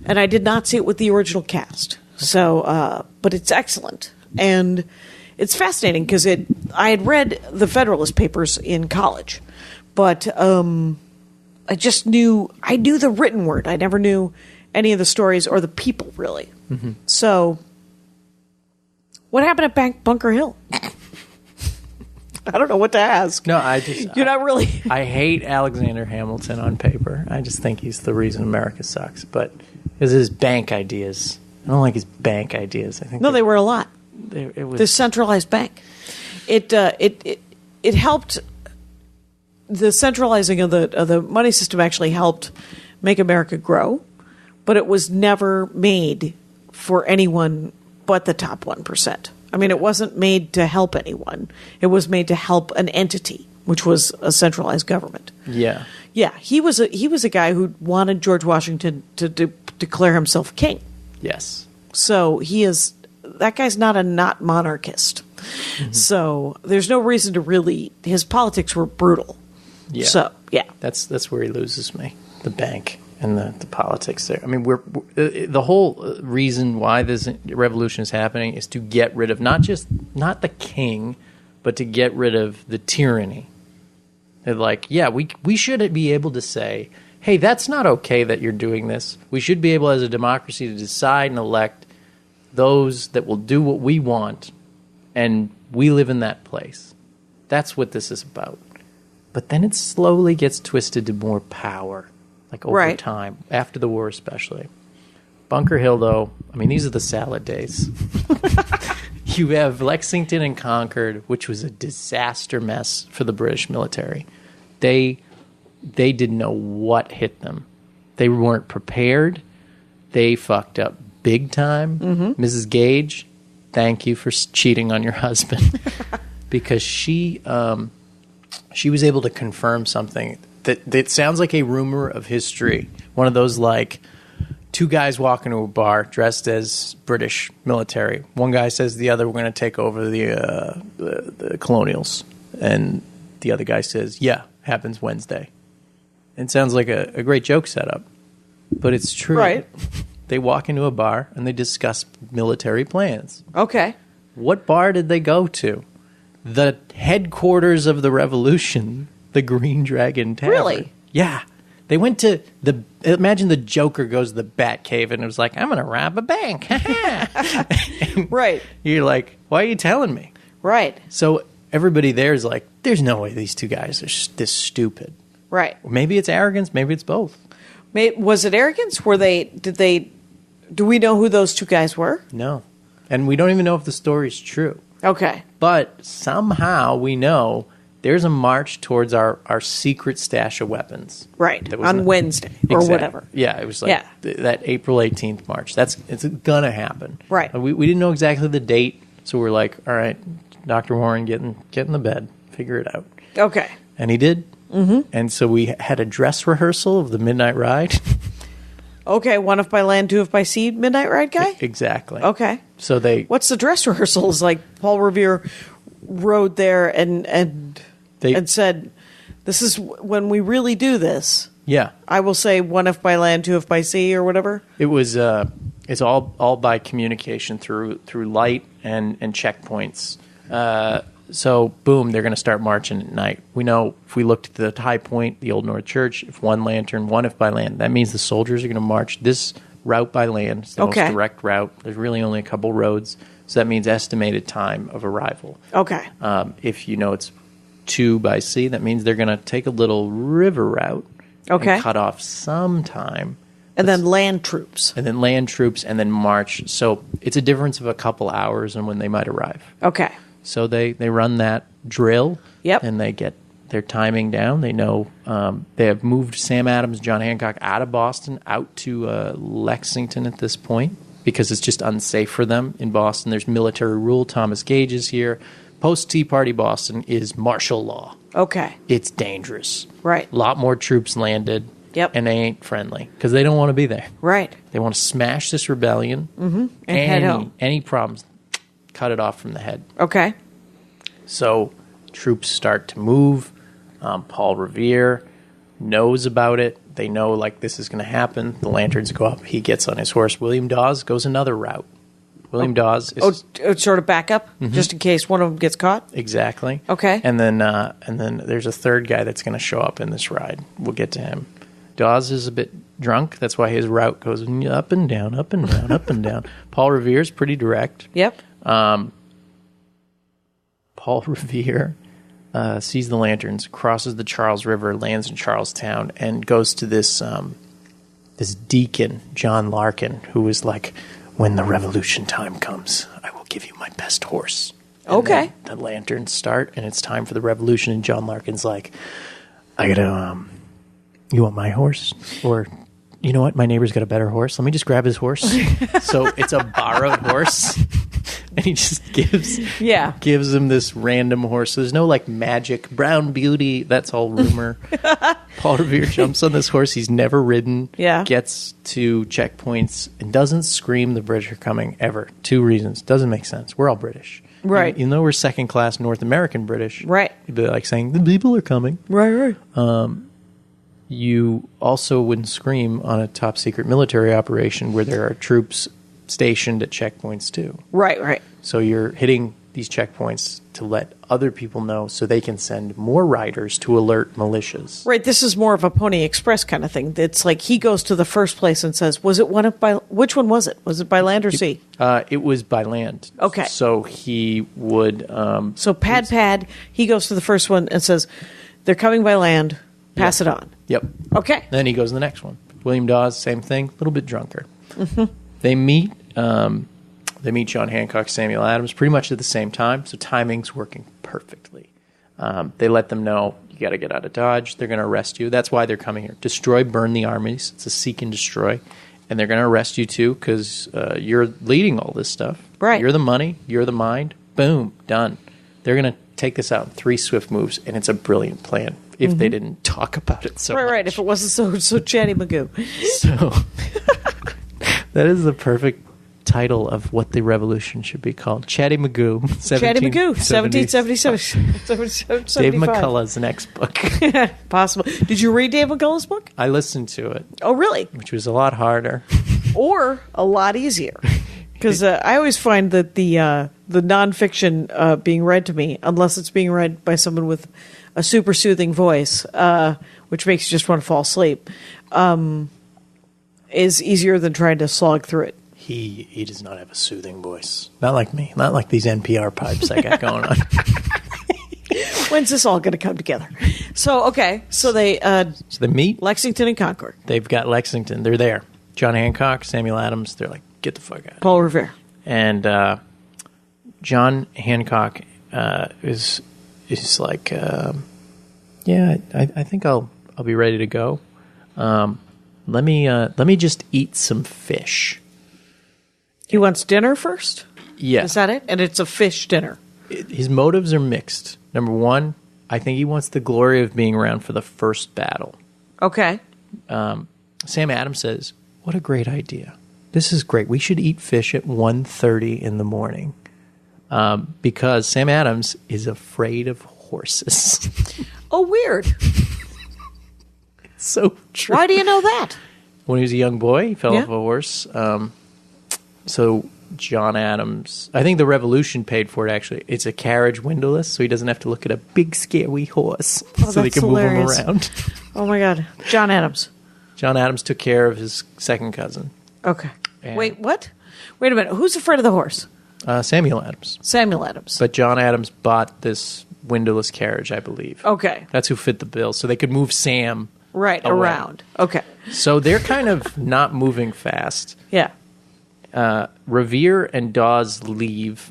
C: and I did not see it with the original cast. Okay. So, but it's excellent and it's fascinating because I had read the Federalist Papers in college, but I just knew the written word. I never knew any of the stories or the people really. Mm-hmm. So, what happened at Bunker Hill? I don't know what to ask.
D: No,
C: You're not really.
D: I hate Alexander Hamilton on paper. I just think he's the reason America sucks. But it's his bank ideas. I don't like his bank ideas. I think
C: they were a lot.
D: It was
C: the centralized bank. it helped. The centralizing of the money system actually helped make America grow, but it was never made for anyone but the top 1%. I mean, it wasn't made to help anyone. It was made to help an entity, which was a centralized government.
D: Yeah.
C: Yeah, he was a guy who wanted George Washington to declare himself king.
D: Yes.
C: So that guy's not monarchist. Mm-hmm. So there's no reason to really. His politics were brutal.
D: Yeah.
C: So yeah,
D: that's where he loses me. The bank and the politics there. I mean, we're the whole reason why this revolution is happening is to get rid of not the king, but to get rid of the tyranny. They're like, yeah, we should be able to say, hey, that's not okay that you're doing this. We should be able, as a democracy, to decide and elect those that will do what we want, and we live in that place. That's what this is about. But then it slowly gets twisted to more power, like over time, after the war especially. Bunker Hill, though, I mean, these are the salad days. You have Lexington and Concord, which was a disaster mess for the British military. They didn't know what hit them. They weren't prepared. They fucked up big time. Mm-hmm. Mrs. Gage, thank you for cheating on your husband. Because she was able to confirm something that sounds like a rumor of history. One of those, like, two guys walk into a bar dressed as British military. One guy says the other, we're going to take over the colonials. And the other guy says, yeah, happens Wednesday. It sounds like a great joke setup, but it's true.
C: Right.
D: They walk into a bar and they discuss military plans.
C: Okay. What
D: bar did they go to? The headquarters of the revolution, the Green Dragon Tavern.
C: Really?
D: Yeah. They went to imagine the Joker goes to the Batcave and it was like, I'm going to rob a bank.
C: Right.
D: You're like, why are you telling me?
C: Right.
D: So everybody there is like, there's no way these two guys are this stupid.
C: Right.
D: Maybe it's arrogance. Maybe it's both.
C: Was it arrogance? Do we know who those two guys were?
D: No. And we don't even know if the story's true.
C: Okay.
D: But somehow we know there's a march towards our secret stash of weapons.
C: Right. On Wednesday or whatever.
D: Yeah, it was like that April 18th march. It's going to happen.
C: Right.
D: We didn't know exactly the date, so we're like, all right, Dr. Warren, get in the bed. Figure it out.
C: Okay.
D: And he did. Mm-hmm. And so we had a dress rehearsal of the Midnight Ride.
C: Okay, one if by land, two if by sea, Midnight Ride guy?
D: Exactly.
C: Okay.
D: So
C: what's the dress rehearsals like? Paul Revere rode there and said, this is when we really do this.
D: Yeah.
C: I will say one if by land, two if by sea, or whatever.
D: It was it's all by communication through light and checkpoints. So, boom, they're going to start marching at night. We know if we looked at the high point, the Old North Church, if one lantern, one if by land, that means the soldiers are going to march this route by land. It's the most direct route. There's really only a couple roads. So that means estimated time of arrival.
C: Okay.
D: If you know it's two by sea, that means they're going to take a little river route and cut off some time.
C: And then land troops.
D: And then march. So it's a difference of a couple hours on when they might arrive.
C: Okay.
D: So they run that drill,
C: yep,
D: and they get their timing down. They know they have moved Sam Adams, John Hancock out of Boston, out to Lexington at this point because it's just unsafe for them in Boston. There's military rule. Thomas Gage is here. Post-Tea Party Boston is martial law.
C: Okay.
D: It's dangerous.
C: Right.
D: A lot more troops landed.
C: Yep.
D: And they ain't friendly because they don't want to be there.
C: Right.
D: They want to smash this rebellion.
C: Mm-hmm. And head home.
D: Any problems, cut it off from the head.
C: Okay.
D: So troops start to move. Paul Revere knows about it. They know, like, this is going to happen. The lanterns go up. He gets on his horse. William Dawes goes another route. William Dawes is...
C: sort of backup, just in case one of them gets caught?
D: Exactly.
C: Okay.
D: And then there's a third guy that's going to show up in this ride. We'll get to him. Dawes is a bit drunk. That's why his route goes up and down, up and down, up and down. Paul Revere's pretty direct.
C: Yep.
D: Paul Revere sees the lanterns, crosses the Charles River, lands in Charlestown, and goes to this deacon, John Larkin, who is like, when the revolution time comes, I will give you my best horse.
C: Okay.
D: The lanterns start, and it's time for the revolution. And John Larkin's like, I gotta, you want my horse? Or, you know what? My neighbor's got a better horse. Let me just grab his horse. So it's a borrowed horse. And he just gives him this random horse. So there's no like magic brown beauty. That's all rumor. Paul Revere jumps on this horse he's never ridden.
C: Yeah.
D: Gets to checkpoints and doesn't scream the British are coming ever. 2 reasons. Doesn't make sense. We're all British.
C: Right.
D: Even though we're second class North American British.
C: Right.
D: It'd be like saying the people are coming.
C: Right.
D: You also wouldn't scream on a top secret military operation where there are troops stationed at checkpoints too.
C: Right.
D: So you're hitting these checkpoints to let other people know so they can send more riders to alert militias.
C: Right. This is more of a Pony Express kind of thing. It's like he goes to the first place and says, which one was it? Was it by land or sea?
D: It was by land.
C: Okay.
D: So he would...
C: so Pad, he goes to the first one and says, they're coming by land, pass it on.
D: Yep.
C: Okay.
D: Then he goes to the next one. William Dawes, same thing, a little bit drunker. Mm-hmm. They meet John Hancock, Samuel Adams pretty much at the same time, so timing's working perfectly. They let them know, you got to get out of Dodge. They're going to arrest you. That's why they're coming here. Destroy, burn the armies. It's a seek and destroy. And they're going to arrest you, too, because you're leading all this stuff.
C: Right.
D: You're the money. You're the mind. Boom. Done. They're going to take this out in 3 swift moves, and it's a brilliant plan if they didn't talk about it so much.
C: Right. If it wasn't so chatty Magoo.
D: So that is the perfect title of what the revolution should be called. Chatty Magoo.
C: 1777.
D: Dave McCullough's next book.
C: Possible. Did you read Dave McCullough's book?
D: I listened to it.
C: Oh, really?
D: Which was a lot harder.
C: Or a lot easier. Because I always find that the nonfiction being read to me, unless it's being read by someone with a super soothing voice, which makes you just want to fall asleep, is easier than trying to slog through it.
D: He does not have a soothing voice. Not like me. Not like these NPR pipes I got going on.
C: When's this all going to come together? So, okay. So they
D: meet.
C: Lexington and Concord.
D: They've got Lexington. They're there. John Hancock, Samuel Adams. They're like, get the fuck out.
C: Paul Revere.
D: And John Hancock is like, I think I'll be ready to go. Let me just eat some fish.
C: He wants dinner first?
D: Yeah.
C: Is that it? And it's a fish dinner.
D: His motives are mixed. Number one, I think he wants the glory of being around for the first battle.
C: Okay.
D: Sam Adams says, what a great idea. This is great. We should eat fish at 1:30 in the morning. Because Sam Adams is afraid of horses.
C: Oh, weird.
D: It's so true.
C: Why do you know that?
D: When he was a young boy, he fell off a horse. So John Adams, I think the revolution paid for it, actually. It's a carriage windowless, so he doesn't have to look at a big, scary horse. So they can
C: hilarious.
D: move him around.
C: Oh, my God. John Adams.
D: John Adams took care of his second cousin.
C: Okay. Wait, what? Wait a minute. Who's afraid of the horse?
D: Samuel Adams.
C: Samuel Adams.
D: But John Adams bought this windowless carriage, I believe.
C: Okay.
D: That's who fit the bill, so they could move Sam
C: away. Around. Okay.
D: So they're kind of not moving fast.
C: Yeah.
D: Revere and Dawes leave.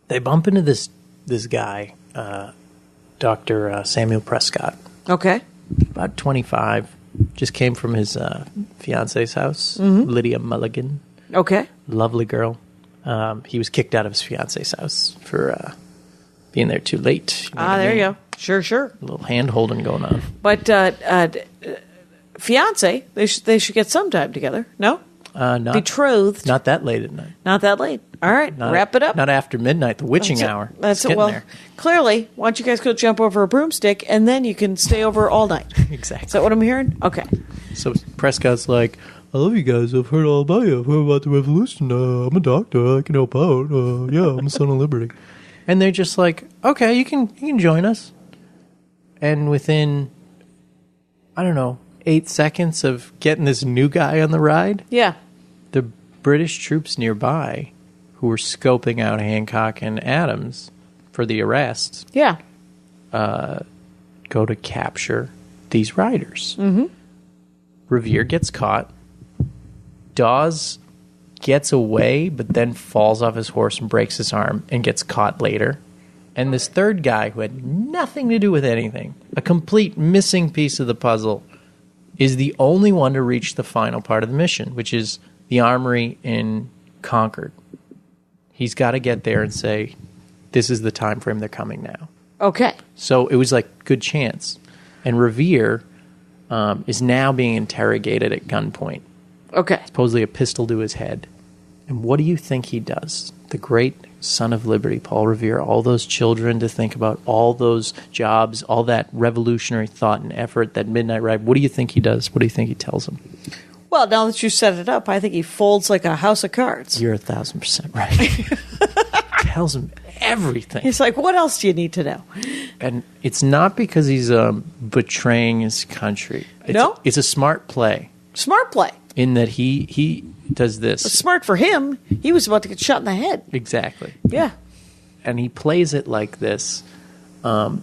D: They bump into this guy, Dr. Samuel Prescott.
C: Okay.
D: About 25. Just came from his fiance's house, Lydia Mulligan.
C: Okay.
D: Lovely girl. He was kicked out of his fiance's house for being there too late.
C: There you go. Sure.
D: A little hand-holding going on.
C: But fiance, they should get some time together, no?
D: Not,
C: betrothed.
D: Not that late at night.
C: Not that late. All right, wrap it up.
D: Not after midnight, the witching hour.
C: That's it. Well, there. Clearly, why don't you guys go jump over a broomstick, and then you can stay over all night.
D: Exactly.
C: Is that what I'm hearing? Okay.
D: So Prescott's like, I love you guys. I've heard all about you. I've heard about the revolution. I'm a doctor. I can help out. I'm a son of liberty. And they're just like, okay, you can join us. And within, I don't know, 8 seconds of getting this new guy on the ride,
C: yeah,
D: the British troops nearby who were scoping out Hancock and Adams for the arrest,
C: yeah,
D: go to capture these riders.
C: Mm-hmm.
D: Revere gets caught. Dawes gets away, but then falls off his horse and breaks his arm and gets caught later. And this third guy who had nothing to do with anything, a complete missing piece of the puzzle, is the only one to reach the final part of the mission, which is the armory in Concord. He's got to get there and say, this is the time frame they're coming now.
C: Okay.
D: So it was like good chance. And Revere is now being interrogated at gunpoint.
C: Okay.
D: Supposedly a pistol to his head. And what do you think he does? The great son of liberty, Paul Revere, all those children to think about, all those jobs, all that revolutionary thought and effort, that midnight ride. What do you think he does? What do you think he tells them?
C: Well, now that you set it up, I think he folds like a house of cards.
D: You're 1,000% right. Tells him everything.
C: He's like, what else do you need to know?
D: And it's not because he's betraying his country. It's a smart play.
C: Smart play.
D: In that he does this.
C: It's smart for him. He was about to get shot in the head.
D: Exactly.
C: Yeah.
D: And he plays it like this. You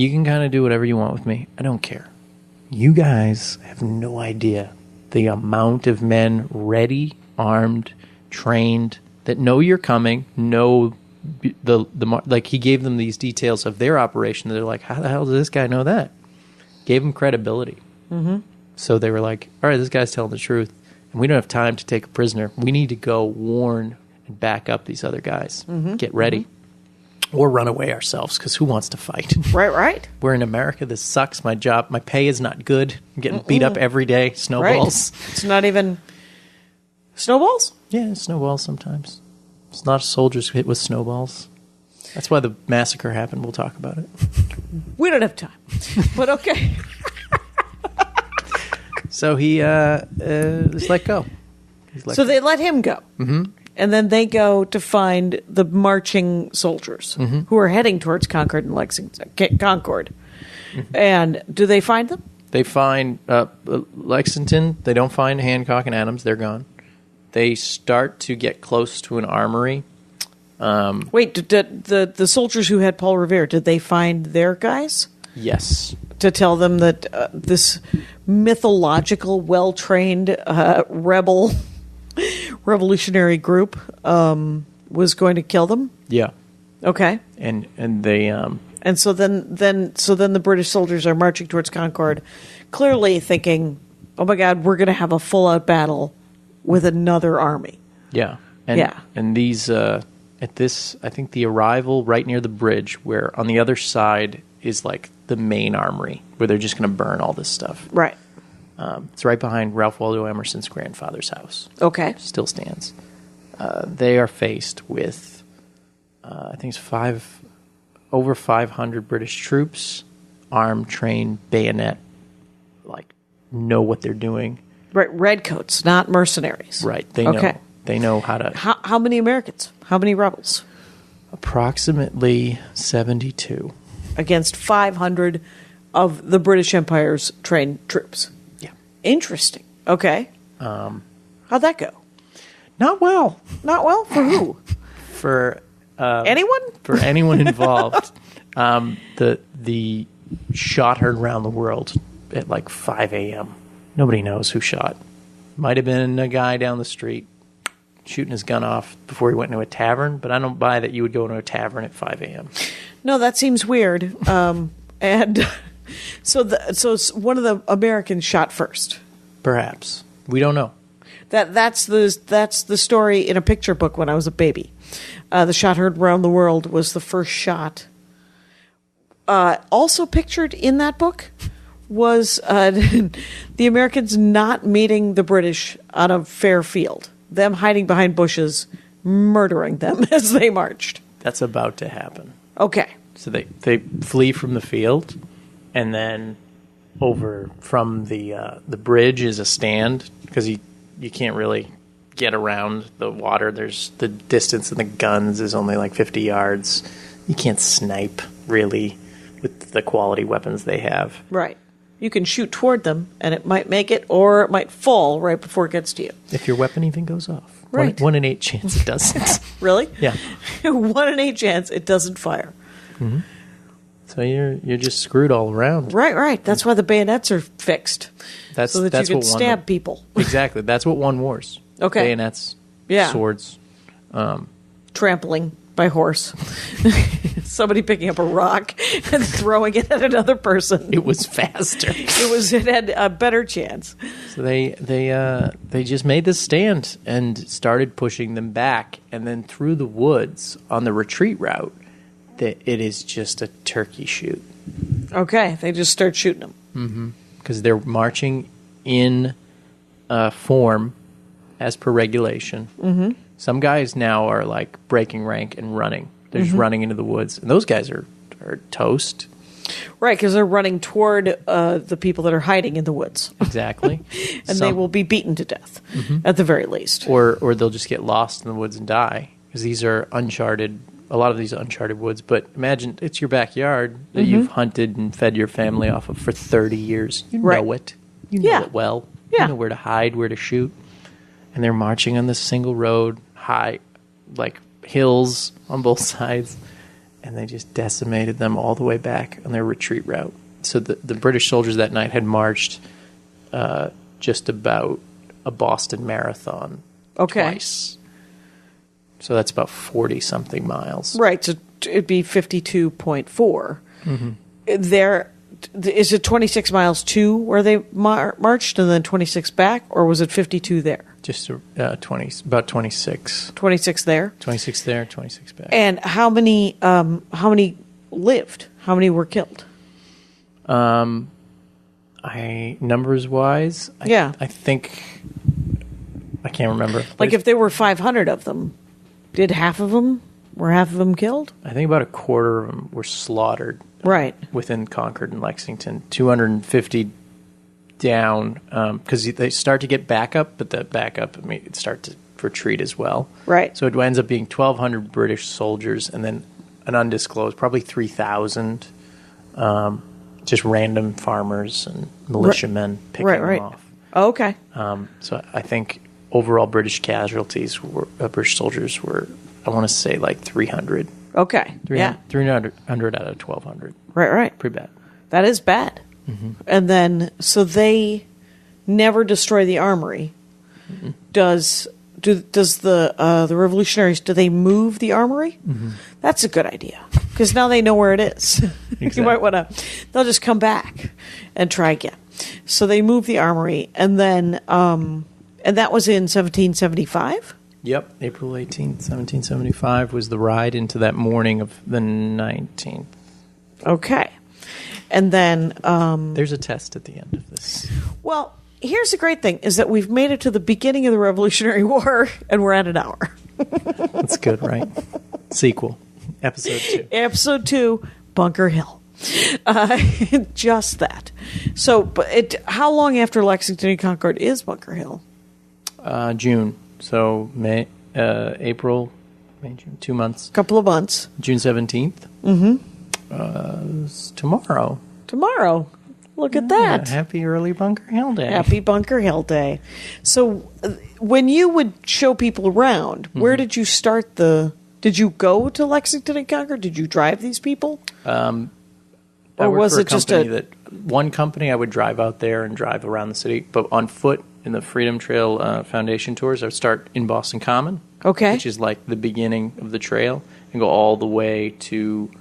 D: can kind of do whatever you want with me. I don't care. You guys have no idea the amount of men ready, armed, trained, that know you're coming, know like he gave them these details of their operation. They're like, how the hell does this guy know that? Gave him credibility. Mm-hmm. So they were like, all right, this guy's telling the truth, and we don't have time to take a prisoner. We need to go warn and back up these other guys. Mm-hmm. Get ready. Mm-hmm. Or run away ourselves, because who wants to fight?
C: Right.
D: We're in America. This sucks. My job, my pay is not good. I'm getting beat up every day. Snowballs.
C: Right. It's not even... Snowballs?
D: Yeah, snowballs sometimes. It's not soldiers hit with snowballs. That's why the massacre happened. We'll talk about it.
C: We don't have time. But okay.
D: So he is let go.
C: So they let him go. Mm-hmm. And then they go to find the marching soldiers who are heading towards Concord and Concord. Mm-hmm. And do they find them?
D: They find Lexington. They don't find Hancock and Adams. They're gone. They start to get close to an armory.
C: Wait, the soldiers who had Paul Revere, did they find their guys?
D: Yes.
C: To tell them that this mythological, well-trained revolutionary group was going to kill them?
D: Yeah.
C: Okay.
D: And they
C: and so then the British soldiers are marching towards Concord, clearly thinking, "Oh my God, we're going to have a full-out battle with another army."
D: Yeah. And these at this, I think the arrival right near the bridge, where on the other side is like the main armory, where they're just going to burn all this stuff.
C: Right.
D: It's right behind Ralph Waldo Emerson's grandfather's house.
C: Okay.
D: Still stands. They are faced with, I think it's over 500 British troops, armed, trained, bayonet, like know what they're doing.
C: Right, redcoats, not mercenaries.
D: Right. They know. Okay. They know how to.
C: How many Americans? How many rebels?
D: Approximately 72.
C: Against 500 of the British Empire's trained troops.
D: Yeah.
C: Interesting. Okay. How'd that go?
D: Not well.
C: Not well? For who?
D: For
C: anyone?
D: For anyone involved. The shot heard around the world at like 5 a.m. Nobody knows who shot. Might have been a guy down the street shooting his gun off before he went into a tavern, but I don't buy that you would go into a tavern at 5 a.m. No,
C: that seems weird. And so one of the Americans shot first.
D: Perhaps. We don't know.
C: That's the story in a picture book when I was a baby. The shot heard around the world was the first shot. Also pictured in that book was the Americans not meeting the British on a fair field. Them hiding behind bushes, murdering them as they marched.
D: That's about to happen.
C: Okay.
D: So they flee from the field, and then over from the bridge is a stand, because you can't really get around the water. There's the distance in the guns is only like 50 yards. You can't snipe, really, with the quality weapons they have.
C: Right. You can shoot toward them, and it might make it, or it might fall right before it gets to you.
D: If your weapon even goes off.
C: Right.
D: 1 in 8 chance it doesn't.
C: Really?
D: Yeah.
C: 1 in 8 chance it doesn't fire.
D: Mm-hmm. So you're just screwed all around.
C: Right. That's why the bayonets are fixed.
D: That's
C: so that
D: that's
C: you can
D: what
C: stab people.
D: Exactly. That's what won wars.
C: Okay.
D: Bayonets, swords.
C: Trampling by horse. Somebody picking up a rock and throwing it at another person.
D: It was faster.
C: It had a better chance.
D: So they just made this stand and started pushing them back, and then through the woods on the retreat route, it is just a turkey shoot.
C: Okay, they just start shooting them.
D: Mm-hmm. Because they're marching in form as per regulation. Mm-hmm. Some guys now are like breaking rank and running. They're just running into the woods. And those guys are toast.
C: Right, because they're running toward the people that are hiding in the woods.
D: Exactly.
C: And they will be beaten to death, at the very least.
D: Or they'll just get lost in the woods and die. Because these are uncharted, a lot of these are uncharted woods. But imagine it's your backyard that you've hunted and fed your family off of for 30 years. You know it. You know it well.
C: Yeah.
D: You know where to hide, where to shoot. And they're marching on this single road, high, like hills on both sides, and they just decimated them all the way back on their retreat route. So the British soldiers that night had marched just about a Boston Marathon twice. So that's about 40-something miles.
C: Right, so it'd be 52.4. There, is it 26 miles to where they marched and then 26 back, or was it 52 there?
D: Just about 26.
C: 26 there?
D: 26 there, 26 back.
C: And how many lived? How many were killed?
D: Numbers wise, I think I can't remember.
C: Like if there were 500 of them, were half of them killed?
D: I think about a quarter of them were slaughtered.
C: Right.
D: Within Concord and Lexington. 250 down, because they start to get backup, but the backup, it starts to retreat as well.
C: Right.
D: So it ends up being 1,200 British soldiers and then an undisclosed, probably 3,000 just random farmers and militiamen picking them off.
C: Oh, okay.
D: So I think overall British casualties British soldiers were, I want to say, like 300.
C: Okay.
D: 300 out of 1,200.
C: Right.
D: Pretty bad.
C: That is bad. And then, so they never destroy the armory. Does the revolutionaries, do they move the armory? That's a good idea, because now they know where it is.
D: Exactly.
C: You might want to, they'll just come back and try again. So they move the armory, and then, and that was in 1775?
D: Yep, April 18th, 1775 was the ride into that morning of the 19th.
C: Okay. And then...
D: there's a test at the end of this.
C: Well, here's the great thing, is that we've made it to the beginning of the Revolutionary War, and we're at an hour.
D: That's good, right? Sequel. Episode 2.
C: Episode 2, Bunker Hill. Just that. So, but how long after Lexington and Concord is Bunker Hill?
D: June. So April, May, June, 2 months.
C: Couple of months.
D: June 17th. Tomorrow.
C: Tomorrow. Look at that.
D: Happy early Bunker Hill Day.
C: Happy Bunker Hill Day. So when you would show people around, where did you start did you go to Lexington and Concord? Did you drive these people?
D: Or
C: was it just
D: one company I would drive out there and drive around the city, but on foot in the Freedom Trail Foundation tours, I would start in Boston Common.
C: Okay.
D: Which is like the beginning of the trail, and go all the way to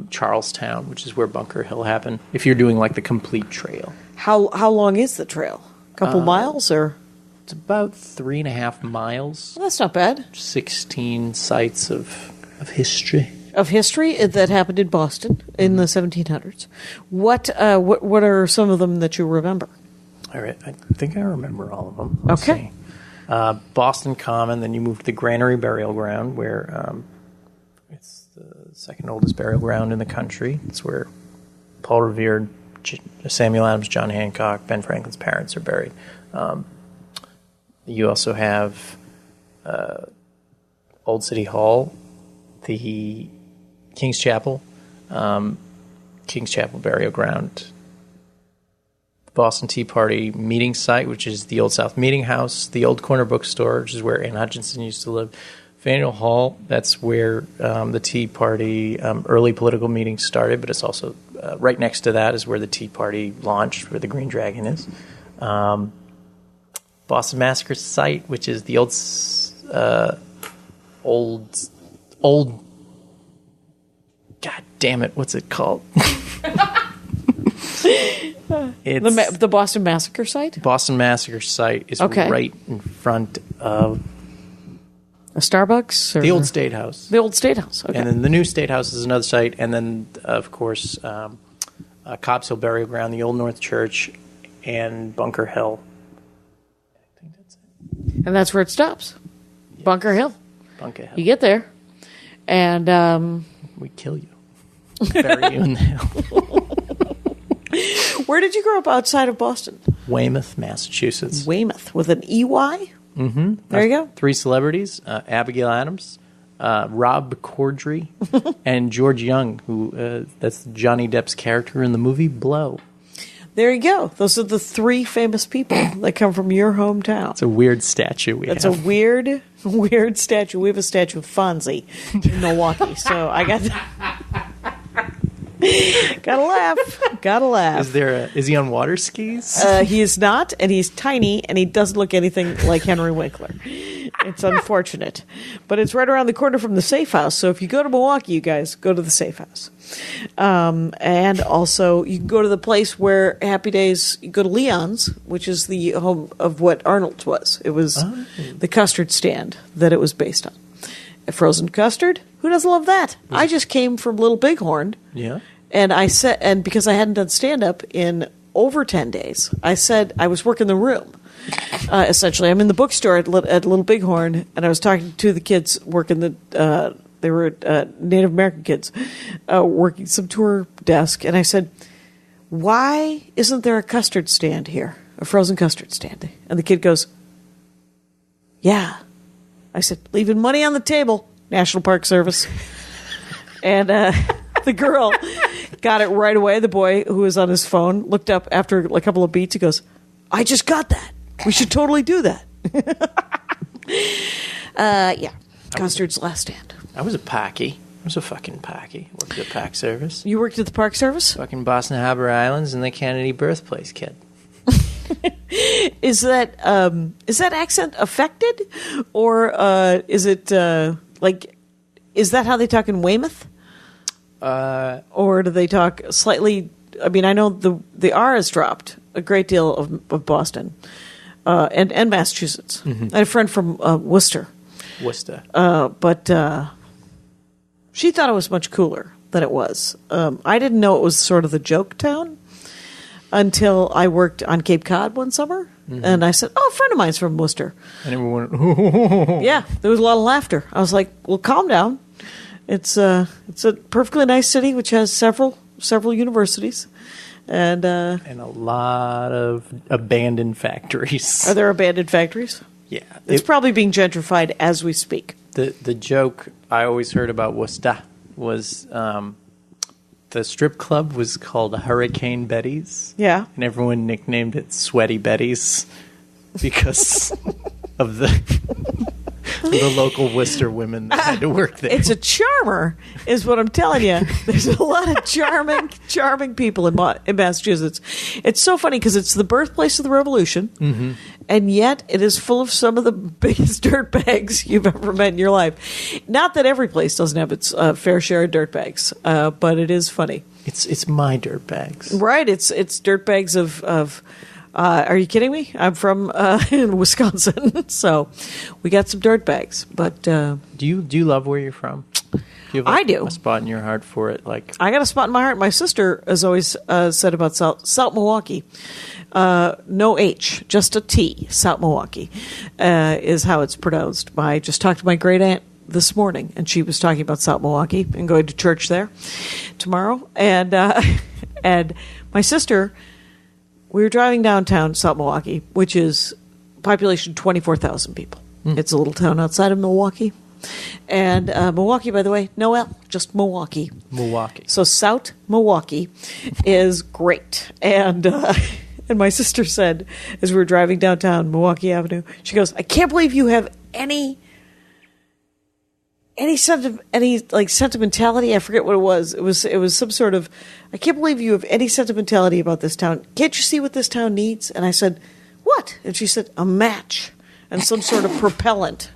D: Charlestown, which is where Bunker Hill happened, if you're doing like the complete trail.
C: How long is the trail? A couple miles, or?
D: It's about 3.5 miles.
C: Well, that's not bad.
D: 16 sites of history.
C: Of history that happened in Boston in the 1700s. What are some of them that you remember?
D: All right, I think I remember all of them.
C: Let's see.
D: Boston Common, then you move to the Granary Burial Ground, where it's the second oldest burial ground in the country. It's where Paul Revere, Samuel Adams, John Hancock, Ben Franklin's parents are buried. You also have Old City Hall, the King's Chapel Burial Ground, Boston Tea Party meeting site, which is the Old South Meeting House, the Old Corner Bookstore, which is where Anne Hutchinson used to live, Faneuil Hall, that's where the Tea Party early political meetings started, but it's also right next to that is where the Tea Party launched, where the Green Dragon is. Boston Massacre site, which is the old old. God damn it! What's it called?
C: It's the Boston Massacre site.
D: Boston Massacre site is right in front of
C: a Starbucks. Or?
D: The old State House.
C: The old State House. Okay.
D: And then the new State House is another site, and then of course Cobb's Hill Burial Ground, the Old North Church, and Bunker Hill. I think that's it.
C: And that's where it stops. Bunker Hill.
D: Bunker Hill.
C: You get there, and
D: we kill you. Bury you in the hill.
C: Where did you grow up outside of Boston?
D: Weymouth, Massachusetts.
C: Weymouth with an EY?
D: Mm-hmm.
C: There you go.
D: 3 celebrities, Abigail Adams, Rob Corddry, and George Young, who that's Johnny Depp's character in the movie Blow.
C: There you go. Those are the 3 famous people that come from your hometown.
D: It's a weird statue we have.
C: It's a weird statue. We have a statue of Fonzie in Milwaukee, so I got Gotta laugh.
D: Is he on water skis?
C: He is not, and he's tiny, and he doesn't look anything like Henry Winkler. It's unfortunate. But it's right around the corner from the Safe House, so if you go to Milwaukee, you guys, go to the Safe House. And also, you can go to the place where Happy Days, you go to Leon's, which is the home of what Arnold's was. It was the custard stand that it was based on. A frozen custard? Who doesn't love that? I just came from Little Bighorn.
D: Yeah.
C: And I said, and because I hadn't done stand-up in over 10 days, I said I was working the room. Essentially, I'm in the bookstore at Little Bighorn, and I was talking to the kids working they were Native American kids working some tour desk, and I said, "Why isn't there a custard stand here, a frozen custard stand?" And the kid goes, "Yeah." I said, "Leaving money on the table, National Park Service." And the girl got it right away. The boy who was on his phone looked up after a couple of beats. He goes, "I just got that. We should totally do that." Yeah. Custard's last stand.
D: I was a Packy. I was a fucking Packy. Worked at the Park Service.
C: You worked at the Park Service?
D: Fucking Boston Harbor Islands and the Kennedy birthplace, kid.
C: Is that accent affected, or is it is that how they talk in Weymouth? Or do they talk slightly? I mean, I know the R has dropped a great deal of Boston and Massachusetts. Mm-hmm. I had a friend from Worcester. But she thought it was much cooler than it was. I didn't know it was sort of the joke town until I worked on Cape Cod one summer. Mm-hmm. And I said, "Oh, a friend of mine's from Worcester."
D: And everyone,
C: yeah, there was a lot of laughter. I was like, "Well, calm down. It's a perfectly nice city which has several universities, and a
D: lot of abandoned factories."
C: Are there abandoned factories?
D: Yeah,
C: it's probably being gentrified as we speak.
D: The joke I always heard about Worcester was the strip club was called Hurricane Betty's.
C: Yeah,
D: and everyone nicknamed it Sweaty Betty's because of the local Worcester women that had to work there.
C: It's a charmer, is what I'm telling you. There's a lot of charming people in Massachusetts. It's so funny because it's the birthplace of the Revolution, mm-hmm. and yet it is full of some of the biggest dirtbags you've ever met in your life. Not that every place doesn't have its fair share of dirtbags, but it is funny.
D: It's my dirtbags,
C: right? It's dirtbags of. Are you kidding me? I'm from Wisconsin, so we got some dirt bags. But
D: do you love where you're from?
C: I do.
D: A spot in your heart for it, like
C: I got a spot in my heart. My sister has always said about South Milwaukee, no H, just a T. South Milwaukee is how it's pronounced. I just talked to my great aunt this morning, and she was talking about South Milwaukee and going to church there tomorrow. And my sister. We were driving downtown South Milwaukee, which is population 24,000 people. Mm. It's a little town outside of Milwaukee. And Milwaukee, by the way, no L, just Milwaukee.
D: Milwaukee.
C: So South Milwaukee is great. And my sister said, as we were driving downtown Milwaukee Avenue, she goes, "I can't believe you have any sentimentality." I forget what it was. It was some sort of, "I can't believe you have any sentimentality about this town. Can't you see what this town needs?" And I said, "What?" And she said, "A match and some sort of propellant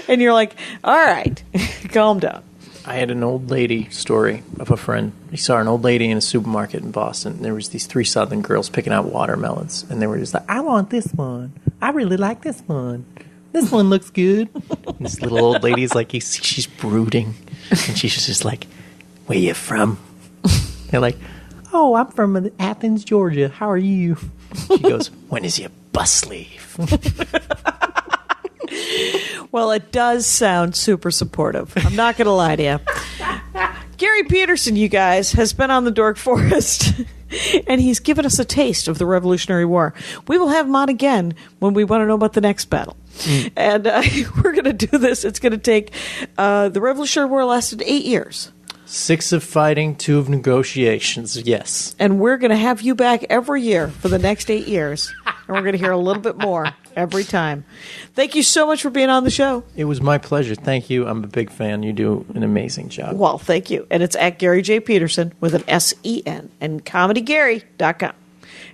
C: And you're like, all right, calm down.
D: I had an old lady story of a friend. He saw an old lady in a supermarket in Boston. And there was these 3 Southern girls picking out watermelons. And they were just like, I want this one. I really like this one. This one looks good. And this little old lady's like, she's brooding. And she's just like, where you from? They're like, oh, I'm from Athens, Georgia. How are you? She goes, when is your bus leave?
C: Well, it does sound super supportive. I'm not going to lie to you. Gary Petersen, you guys, has been on the Dork Forest, and he's given us a taste of the Revolutionary War. We will have him on again when we want to know about the next battle. And we're going to do this. It's going to take the Revolutionary War lasted 8 years.
D: 6 of fighting, 2 of negotiations, yes.
C: And we're going to have you back every year for the next 8 years. And we're going to hear a little bit more every time. Thank you so much for being on the show.
D: It was my pleasure. Thank you. I'm a big fan. You do an amazing job.
C: Well, thank you. And it's at Gary J. Petersen with an S-E-N and comedygary.com.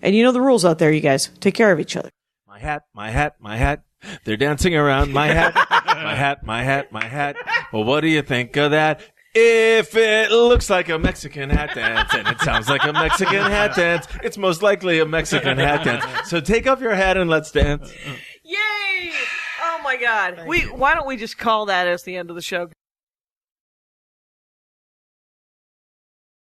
C: And you know the rules out there, you guys. Take care of each other.
E: My hat, my hat, my hat. They're dancing around my hat. My hat, my hat, my hat. Well, what do you think of that? If it looks like a Mexican hat dance and it sounds like a Mexican hat dance, it's most likely a Mexican hat dance. So take off your hat and let's dance.
C: Yay! Oh, my God. Why don't we just call that as the end of the show?